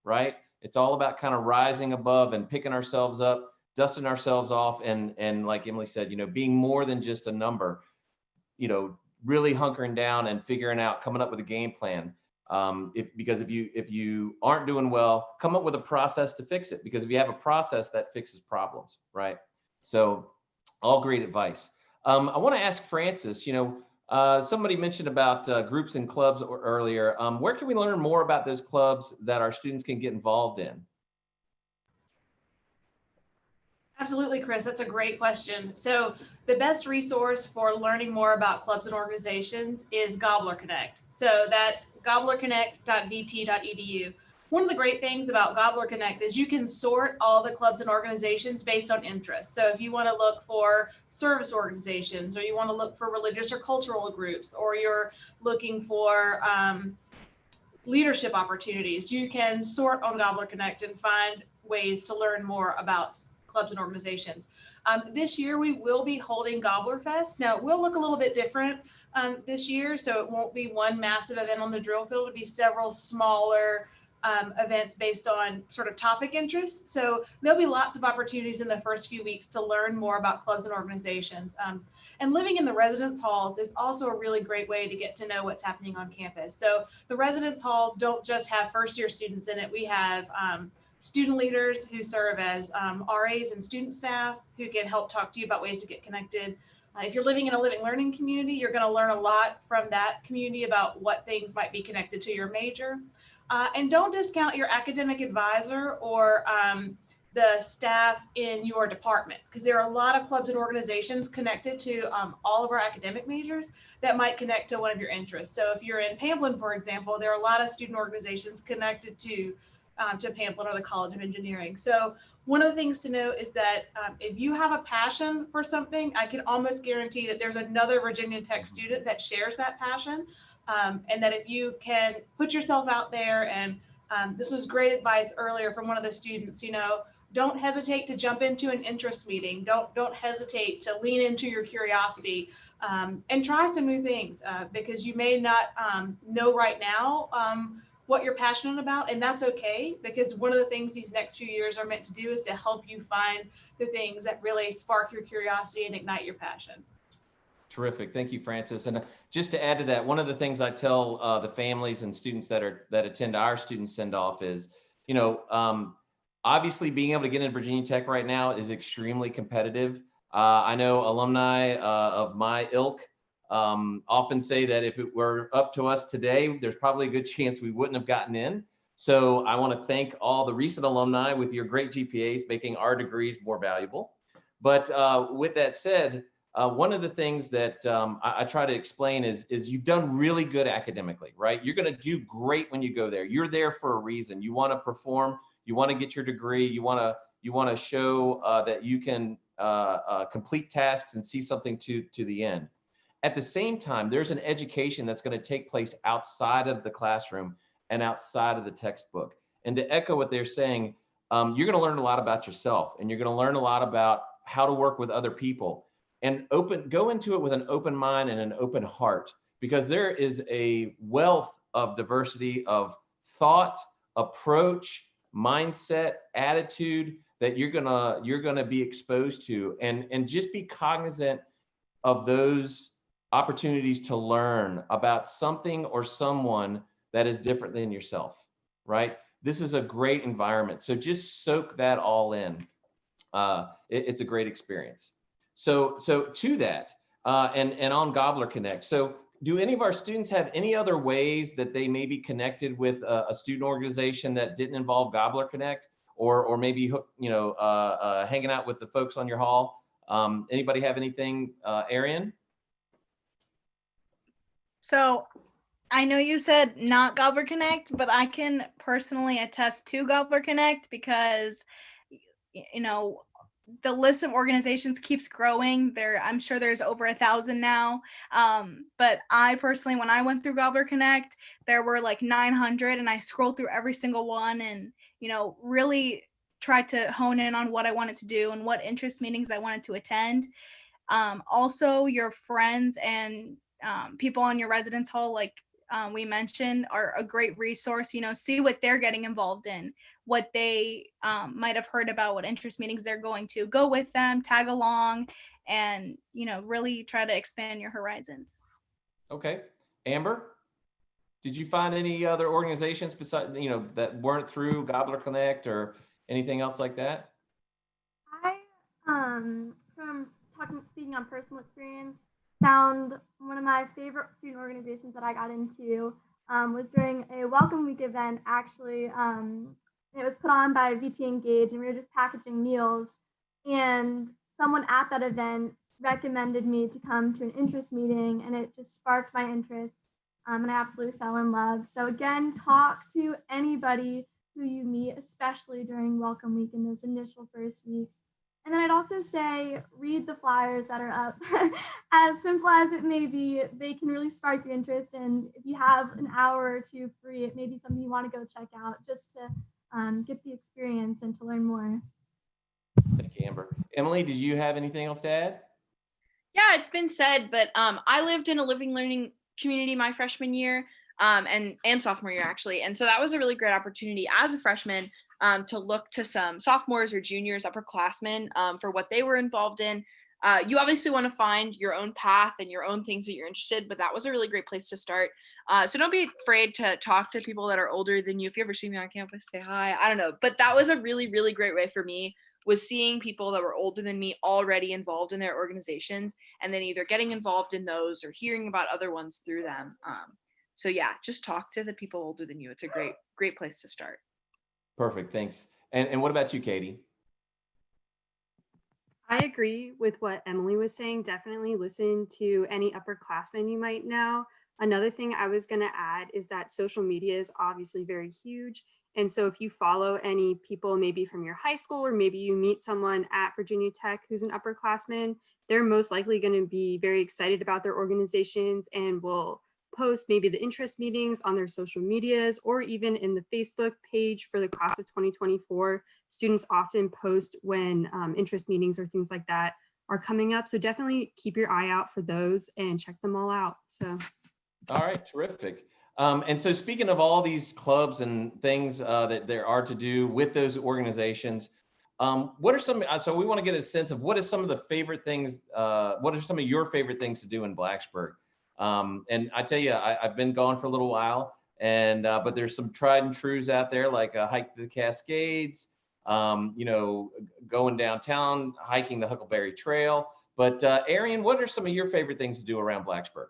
right? It's all about kind of rising above and picking ourselves up, dusting ourselves off, and like Emily said, being more than just a number, really hunkering down and figuring out, coming up with a game plan. Because if you aren't doing well, come up with a process to fix it. Because if you have a process, that fixes problems, right? So, all great advice. I want to ask Francis. Somebody mentioned about groups and clubs earlier. Where can we learn more about those clubs that our students can get involved in? Absolutely, Chris. That's a great question. So the best resource for learning more about clubs and organizations is Gobbler Connect. So that's gobblerconnect.vt.edu. One of the great things about Gobbler Connect is you can sort all the clubs and organizations based on interest. So if you want to look for service organizations, or you want to look for religious or cultural groups, or you're looking for leadership opportunities, you can sort on Gobbler Connect and find ways to learn more about clubs and organizations. This year we will be holding Gobbler Fest. Now it will look a little bit different this year, so it won't be one massive event on the drill field. It'll be several smaller events based on sort of topic interests. So there'll be lots of opportunities in the first few weeks to learn more about clubs and organizations. And living in the residence halls is also a really great way to get to know what's happening on campus. So the residence halls don't just have first year students in it. We have student leaders who serve as RAs and student staff who can help talk to you about ways to get connected. If you're living in a living learning community, you're going to learn a lot from that community about what things might be connected to your major. And don't discount your academic advisor or the staff in your department, because there are a lot of clubs and organizations connected to all of our academic majors that might connect to one of your interests. So if you're in Pamplin, for example, there are a lot of student organizations connected to Pamplin or the College of Engineering. So one of the things to know is that if you have a passion for something, I can almost guarantee that there's another Virginia Tech student that shares that passion. And that if you can put yourself out there, and this was great advice earlier from one of the students, don't hesitate to jump into an interest meeting. Don't hesitate to lean into your curiosity and try some new things because you may not know right now what you're passionate about, and that's okay, because one of the things these next few years are meant to do is to help you find the things that really spark your curiosity and ignite your passion. Terrific. Thank you, Francis. And just to add to that, one of the things I tell the families and students that attend our student send-off is, obviously being able to get into Virginia Tech right now is extremely competitive. I know alumni of my ilk often say that if it were up to us today, there's probably a good chance we wouldn't have gotten in. So I want to thank all the recent alumni with your great GPAs, making our degrees more valuable. But with that said, one of the things that I try to explain is you've done really good academically, right? You're going to do great when you go there. You're there for a reason. You want to perform. You want to get your degree. You want to show that you can complete tasks and see something to the end. At the same time, there's an education that's going to take place outside of the classroom and outside of the textbook. And to echo what they're saying, you're going to learn a lot about yourself, and you're going to learn a lot about how to work with other people. And go into it with an open mind and an open heart, because there is a wealth of diversity of thought, approach, mindset, attitude that you're gonna be exposed to, and just be cognizant of those opportunities to learn about something or someone that is different than yourself, right? This is a great environment, so just soak that all in. It's a great experience. So to that, and on Gobbler Connect. So do any of our students have any other ways that they may be connected with a student organization that didn't involve Gobbler Connect, or maybe hanging out with the folks on your hall? Anybody have anything, Arian? So I know you said not Gobbler Connect, but I can personally attest to Gobbler Connect because, you know, the list of organizations keeps growing. I'm sure there's over 1,000 now. But I personally, when I went through Gobbler Connect, there were like 900, and I scrolled through every single one and, really tried to hone in on what I wanted to do and what interest meetings I wanted to attend. Also, your friends and people on your residence hall, like we mentioned, are a great resource. See what they're getting involved in, what they might have heard about, what interest meetings they're going to. Go with them, tag along, and really try to expand your horizons. Okay, Amber, did you find any other organizations besides that weren't through Gobbler Connect or anything else like that? I, speaking on personal experience, found one of my favorite student organizations that I got into was during a Welcome Week event. Actually, it was put on by VT Engage, and we were just packaging meals. And someone at that event recommended me to come to an interest meeting, and it just sparked my interest. And I absolutely fell in love. So again, talk to anybody who you meet, especially during Welcome Week in those initial first weeks. And then I'd also say, read the flyers that are up. As simple as it may be, they can really spark your interest. And if you have an hour or two free, it may be something you want to go check out just to get the experience and to learn more. Thank you, Amber. Emily, did you have anything else to add? Yeah, it's been said, but I lived in a living learning community my freshman year and sophomore year, actually. And so that was a really great opportunity as a freshman to look to some sophomores or juniors, upperclassmen for what they were involved in. You obviously want to find your own path and your own things that you're interested in, but that was a really great place to start. So don't be afraid to talk to people that are older than you. If you ever see me on campus, say hi. I don't know. But that was a really, really great way for me, was seeing people that were older than me already involved in their organizations, and then either getting involved in those or hearing about other ones through them. So yeah, just talk to the people older than you. It's a great, great place to start. Perfect, thanks. And what about you, Katie? I agree with what Emily was saying. Definitely listen to any upperclassmen you might know. Another thing I was going to add is that social media is obviously very huge. And so if you follow any people, maybe from your high school, or maybe you meet someone at Virginia Tech who's an upperclassman, they're most likely going to be very excited about their organizations and will post maybe the interest meetings on their social medias, or even in the Facebook page for the class of 2024. Students often post when interest meetings or things like that are coming up. So definitely keep your eye out for those and check them all out. So. All right, terrific. And so speaking of all these clubs and things that there are to do with those organizations, what are some, so we want to get a sense of what is some of the favorite things, what are some of your favorite things to do in Blacksburg? And I tell you, I've been gone for a little while, and but there's some tried and trues out there, like a hike to the Cascades, going downtown, hiking the Huckleberry Trail. But Arian, what are some of your favorite things to do around Blacksburg?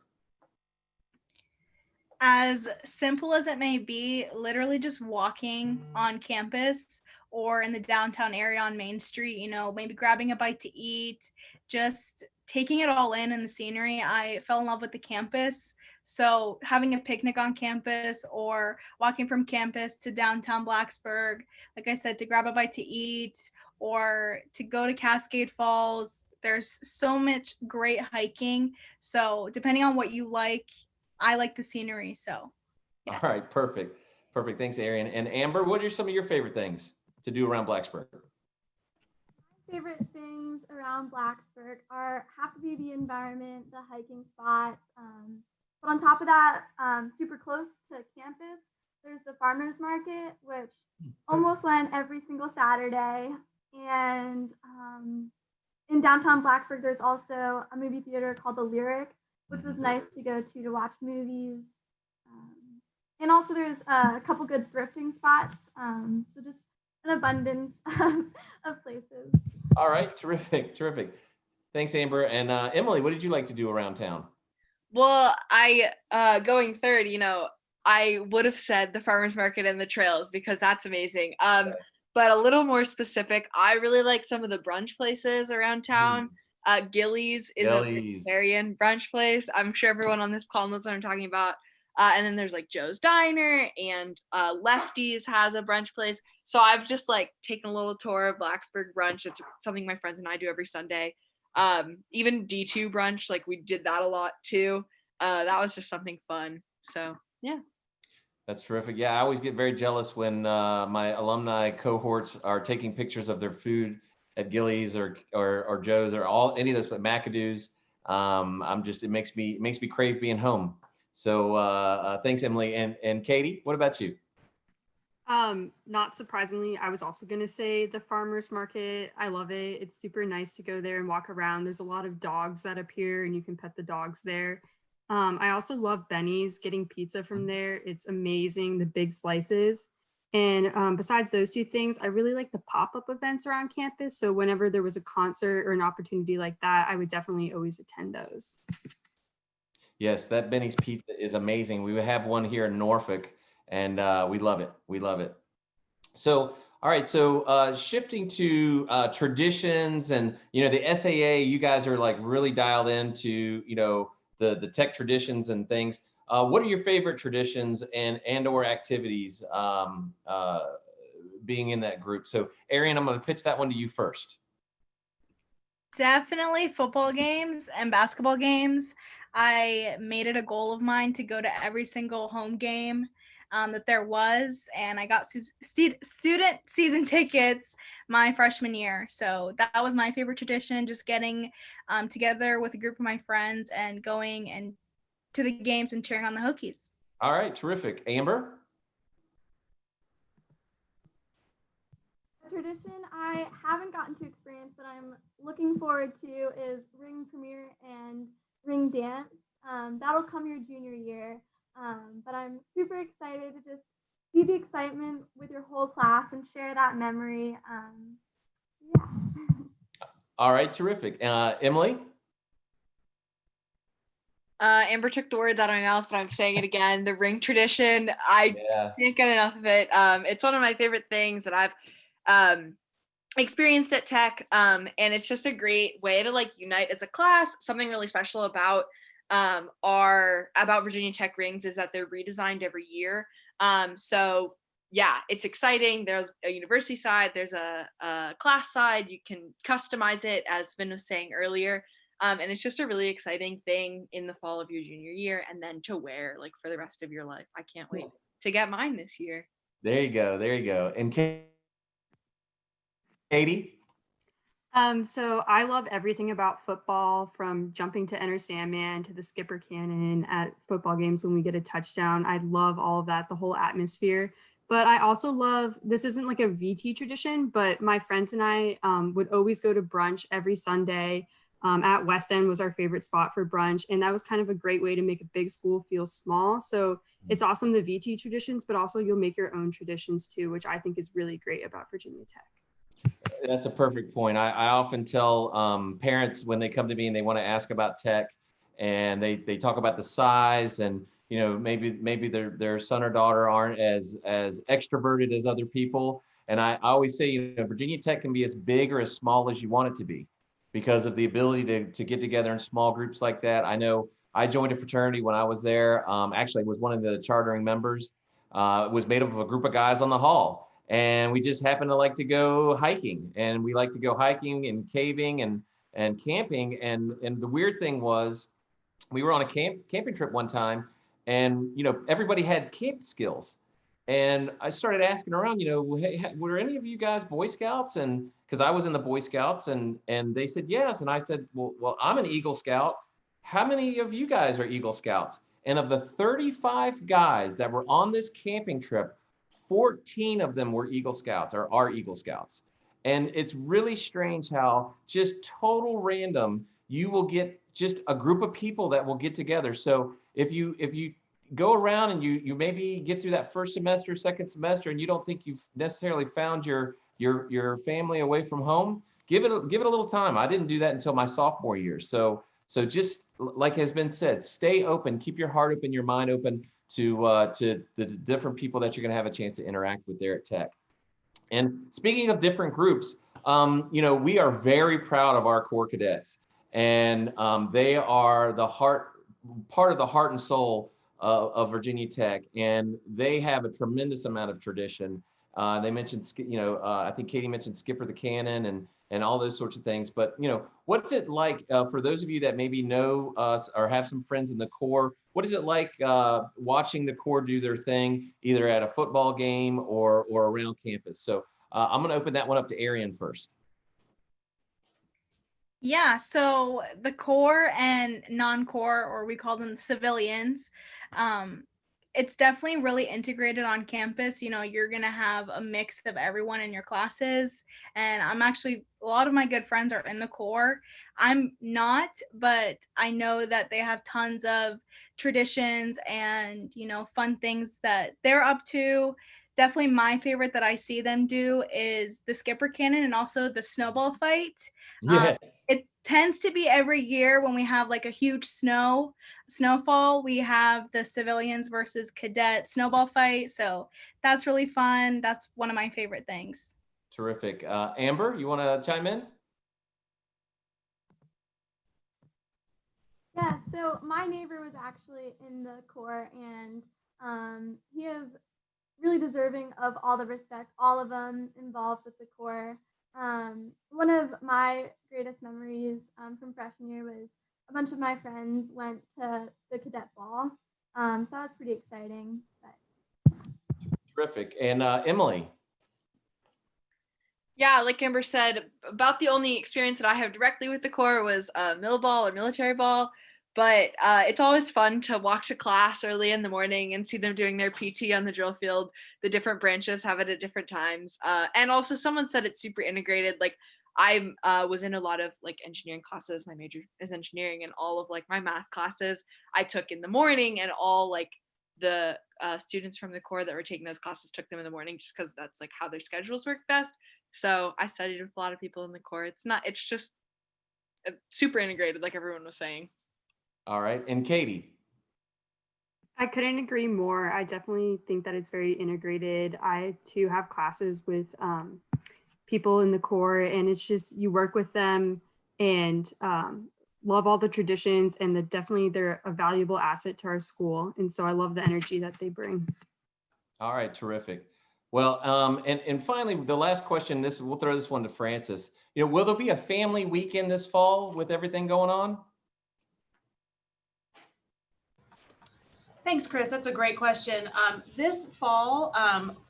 As simple as it may be, literally just walking on campus or in the downtown area on Main Street, maybe grabbing a bite to eat, just taking it all in the scenery. I fell in love with the campus. So having a picnic on campus or walking from campus to downtown Blacksburg, like I said, to grab a bite to eat or to go to Cascade Falls. There's so much great hiking. So depending on what you like, I like the scenery, so. Yes. All right, perfect. Perfect. Thanks, Arian. And Amber, what are some of your favorite things to do around Blacksburg? My favorite things around Blacksburg have to be the environment, the hiking spots. But on top of that, super close to campus, there's the farmers market, which almost went every single Saturday. And in downtown Blacksburg, there's also a movie theater called The Lyric, which was nice to go to watch movies. And also there's a couple good thrifting spots. So just an abundance of places. All right, terrific, terrific. Thanks, Amber. And Emily, what did you like to do around town? Well, going third, I would have said the farmers market and the trails because that's amazing. But a little more specific, I really like some of the brunch places around town. Gillies is a Gillies. vegetarian brunch place. I'm sure everyone on this call knows what I'm talking about. And then there's like Joe's Diner, and Lefties has a brunch place. So I've just like taken a little tour of Blacksburg brunch. It's something my friends and I do every Sunday. Even D2 brunch, like we did that a lot too. That was just something fun. So yeah. That's terrific. Yeah, I always get very jealous when my alumni cohorts are taking pictures of their food at Gillies or Joe's or any of those, but McAdoo's. It makes me crave being home. So thanks, Emily. And Katie, what about you? Not surprisingly, I was also going to say the farmers market. I love it. It's super nice to go there and walk around. There's a lot of dogs that appear and you can pet the dogs there. I also love Benny's, getting pizza from there. It's amazing, the big slices. And besides those two things, I really like the pop-up events around campus. So whenever there was a concert or an opportunity like that, I would definitely always attend those. Yes, that Benny's pizza is amazing. We have one here in Norfolk, and we love it. We love it. So, all right. So shifting to traditions, and the SAA, you guys are like really dialed into the tech traditions and things. What are your favorite traditions and/or activities being in that group? So, Arian, I'm going to pitch that one to you first. Definitely football games and basketball games. I made it a goal of mine to go to every single home game that there was, and I got student season tickets my freshman year. So that was my favorite tradition, just getting together with a group of my friends and going and to the games and cheering on the Hokies. All right, terrific. Amber? A tradition I haven't gotten to experience, but I'm looking forward to is ring premiere and ring dance. That'll come your junior year. But I'm super excited to just see the excitement with your whole class and share that memory. Yeah. All right, terrific. Emily? Amber took the words out of my mouth, but I'm saying it again. The ring tradition, I can't get enough of it. It's one of my favorite things that I've experienced at Tech, and it's just a great way to like unite as a class. Something really special about Virginia Tech rings is that they're redesigned every year. So yeah, it's exciting. There's a university side, there's a class side. You can customize it, as Finn was saying earlier. And it's just a really exciting thing in the fall of your junior year, and then to wear like for the rest of your life. I can't wait to get mine this year. There you go. There you go. And Katie? So I love everything about football, from jumping to enter Sandman to the skipper cannon at football games when we get a touchdown. I love all of that, the whole atmosphere. But I also love, this isn't like a VT tradition, but my friends and I would always go to brunch every Sunday. At West End was our favorite spot for brunch. And that was kind of a great way to make a big school feel small. So it's awesome, the VT traditions, but also you'll make your own traditions too, which I think is really great about Virginia Tech. That's a perfect point. I often tell parents when they come to me and they want to ask about Tech, and they talk about the size, and maybe their son or daughter aren't as extroverted as other people. And I always say, Virginia Tech can be as big or as small as you want it to be, because of the ability to get together in small groups like that. I know I joined a fraternity when I was there. Actually, I was one of the chartering members. It was made up of a group of guys on the hall. And we just happen to like to go hiking, and we like to go hiking and caving and camping. And the weird thing was, we were on a camping trip one time, and everybody had camp skills. And I started asking around, hey, were any of you guys Boy Scouts? And because I was in the Boy Scouts, and they said yes. And I said, well, I'm an Eagle Scout. How many of you guys are Eagle Scouts? And of the 35 guys that were on this camping trip, 14 of them were Eagle Scouts, or are Eagle Scouts. And it's really strange how just total random, you will get just a group of people that will get together. So if you go around and you maybe get through that first semester, second semester, and you don't think you've necessarily found your family away from home, give it a little time. I didn't do that until my sophomore year. So just like has been said, stay open, keep your heart open, your mind open to the different people that you're going to have a chance to interact with there at Tech. And speaking of different groups, we are very proud of our core cadets. and they are the part of the heart and soul of Virginia Tech, and they have a tremendous amount of tradition. They mentioned, I think Katie mentioned Skipper the Cannon and all those sorts of things. But, what's it like for those of you that maybe know us or have some friends in the Corps? What is it like watching the Corps do their thing, either at a football game or around campus? So I'm going to open that one up to Arian first. Yeah, so the Corps and non-Corps, or we call them civilians, it's definitely really integrated on campus. You're going to have a mix of everyone in your classes. And a lot of my good friends are in the Corps. I'm not, but I know that they have tons of traditions and, fun things that they're up to. Definitely my favorite that I see them do is the skipper cannon and also the snowball fight. Yes. It tends to be every year when we have like a huge snowfall, we have the civilians versus cadet snowball fight. So that's really fun. That's one of my favorite things. Terrific. Amber, you want to chime in? Yeah, so my neighbor was actually in the Corps, and he is really deserving of all the respect, all of them involved with the Corps. One of my greatest memories from freshman year was a bunch of my friends went to the cadet ball. So that was pretty exciting. But... Terrific. And Emily? Yeah, like Amber said, about the only experience that I have directly with the Corps was mill ball or military ball. But it's always fun to walk to class early in the morning and see them doing their PT on the drill field. The different branches have it at different times. And also someone said it's super integrated. Like I was in a lot of like engineering classes. My major is engineering, and all of like my math classes I took in the morning, and all like the students from the Corps that were taking those classes took them in the morning just because that's like how their schedules work best. So I studied with a lot of people in the Corps. It's just super integrated, like everyone was saying. All right. And Katie? I couldn't agree more. I definitely think that it's very integrated. I too have classes with people in the Corps, and it's just you work with them and love all the traditions, and they're a valuable asset to our school. And so I love the energy that they bring. All right, terrific. Well, and finally, the last question. We'll throw this one to Francis. Will there be a family weekend this fall with everything going on? Thanks, Chris. That's a great question. This fall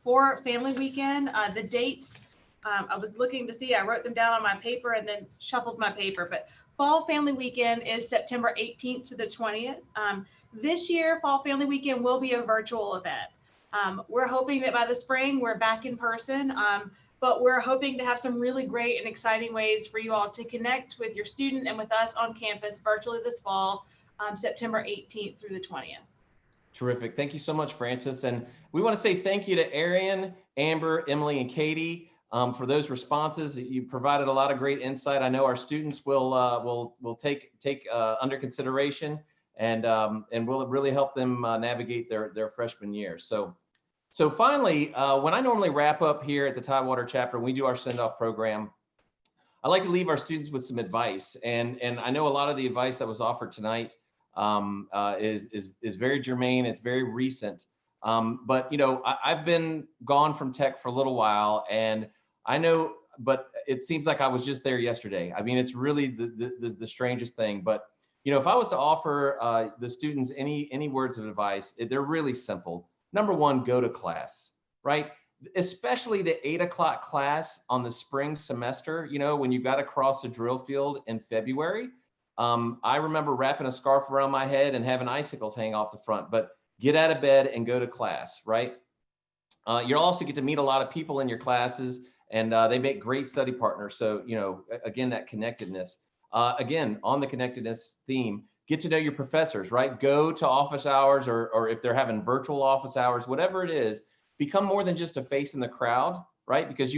for Family Weekend, the dates, I was looking to see, I wrote them down on my paper and then shuffled my paper, but Fall Family Weekend is September 18th to the 20th. This year, Fall Family Weekend will be a virtual event. We're hoping that by the spring, we're back in person, but we're hoping to have some really great and exciting ways for you all to connect with your student and with us on campus virtually this fall, September 18th through the 20th. Terrific. Thank you so much, Francis. And we want to say thank you to Arian, Amber, Emily, and Katie for those responses. You provided a lot of great insight. I know our students will take under consideration and will really help them navigate their freshman year. So finally, when I normally wrap up here at the Tidewater chapter, when we do our send-off program, I like to leave our students with some advice. And I know a lot of the advice that was offered tonight is very germane. It's very recent. But I've been gone from tech for a little while, and I know, but it seems like I was just there yesterday. I mean, it's really the strangest thing. But if I was to offer the students any words of advice, they're really simple. Number one, go to class, right? Especially the 8 o'clock class on the spring semester. When you've got to cross the drill field in February. I remember wrapping a scarf around my head and having icicles hang off the front, but get out of bed and go to class, right? You'll also get to meet a lot of people in your classes, and they make great study partners. So, again, that connectedness. Again, on the connectedness theme, get to know your professors, right? Go to office hours, or if they're having virtual office hours, whatever it is, become more than just a face in the crowd, right? Because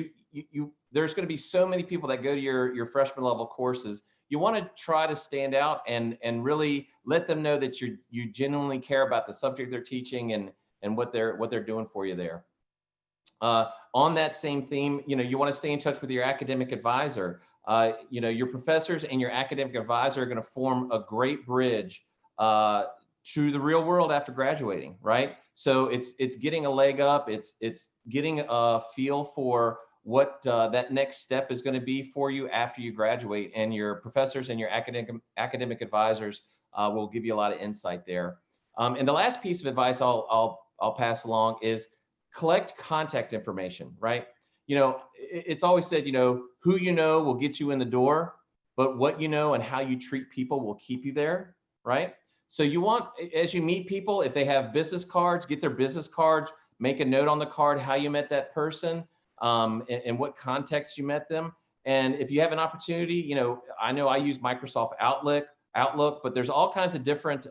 there's going to be so many people that go to your freshman level courses. You want to try to stand out and really let them know that you genuinely care about the subject they're teaching and what they're doing for you there. On that same theme, you want to stay in touch with your academic advisor. you know, your professors and your academic advisor are going to form a great bridge to the real world after graduating, right? So it's getting a leg up. It's getting a feel for what that next step is going to be for you after you graduate, and your professors and your academic advisors will give you a lot of insight there. And the last piece of advice I'll pass along is collect contact information, right? You know, it's always said, you know, who you know will get you in the door, but what you know and how you treat people will keep you there, right? So you want, as you meet people, if they have business cards, get their business cards, make a note on the card how you met that person, and what context you met them. And if you have an opportunity, you know I use Microsoft Outlook, but there's all kinds of different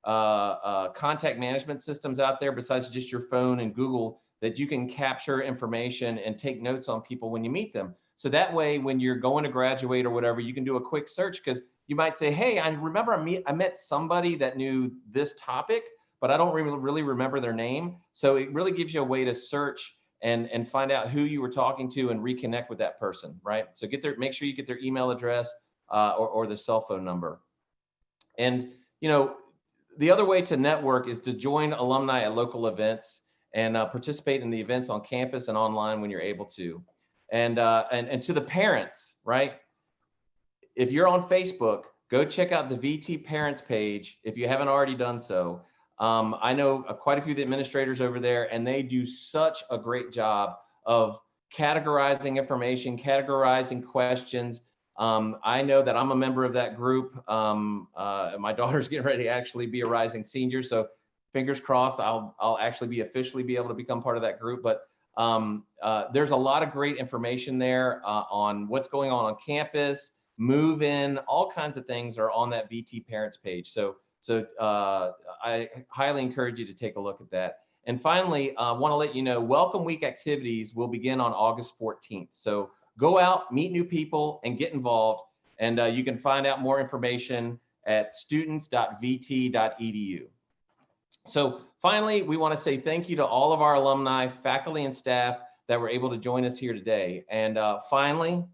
contact management systems out there besides just your phone and Google that you can capture information and take notes on people when you meet them. So that way, when you're going to graduate or whatever, you can do a quick search, because you might say, hey, I remember I met somebody that knew this topic, but I don't really remember their name. So it really gives you a way to search and find out who you were talking to and reconnect with that person, right? So make sure you get their email address or their cell phone number. And, you know, the other way to network is to join alumni at local events and participate in the events on campus and online when you're able to. And to the parents, right? If you're on Facebook, go check out the VT Parents page if you haven't already done so. I know quite a few of the administrators over there, and they do such a great job of categorizing information, categorizing questions. I know that I'm a member of that group. My daughter's getting ready to actually be a rising senior, so fingers crossed I'll actually officially be able to become part of that group. But there's a lot of great information there on what's going on campus, move in, all kinds of things are on that VT Parents page. So I highly encourage you to take a look at that. And finally, I want to let you know, Welcome Week activities will begin on August 14th. So go out, meet new people, and get involved. And you can find out more information at students.vt.edu. So finally, we want to say thank you to all of our alumni, faculty, and staff that were able to join us here today. And finally,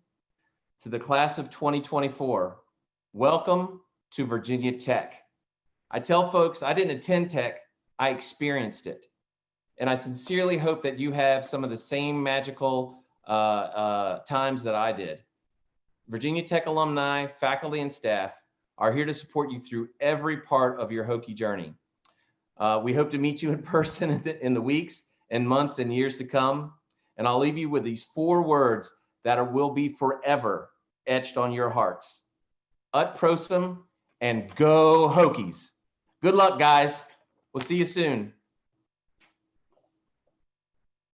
to the class of 2024, welcome to Virginia Tech. I tell folks I didn't attend Tech, I experienced it. And I sincerely hope that you have some of the same magical times that I did. Virginia Tech alumni, faculty, and staff are here to support you through every part of your Hokie journey. We hope to meet you in person in the weeks and months and years to come. And I'll leave you with these 4 words that will be forever etched on your hearts. Ut prosim and go Hokies. Good luck, guys. We'll see you soon.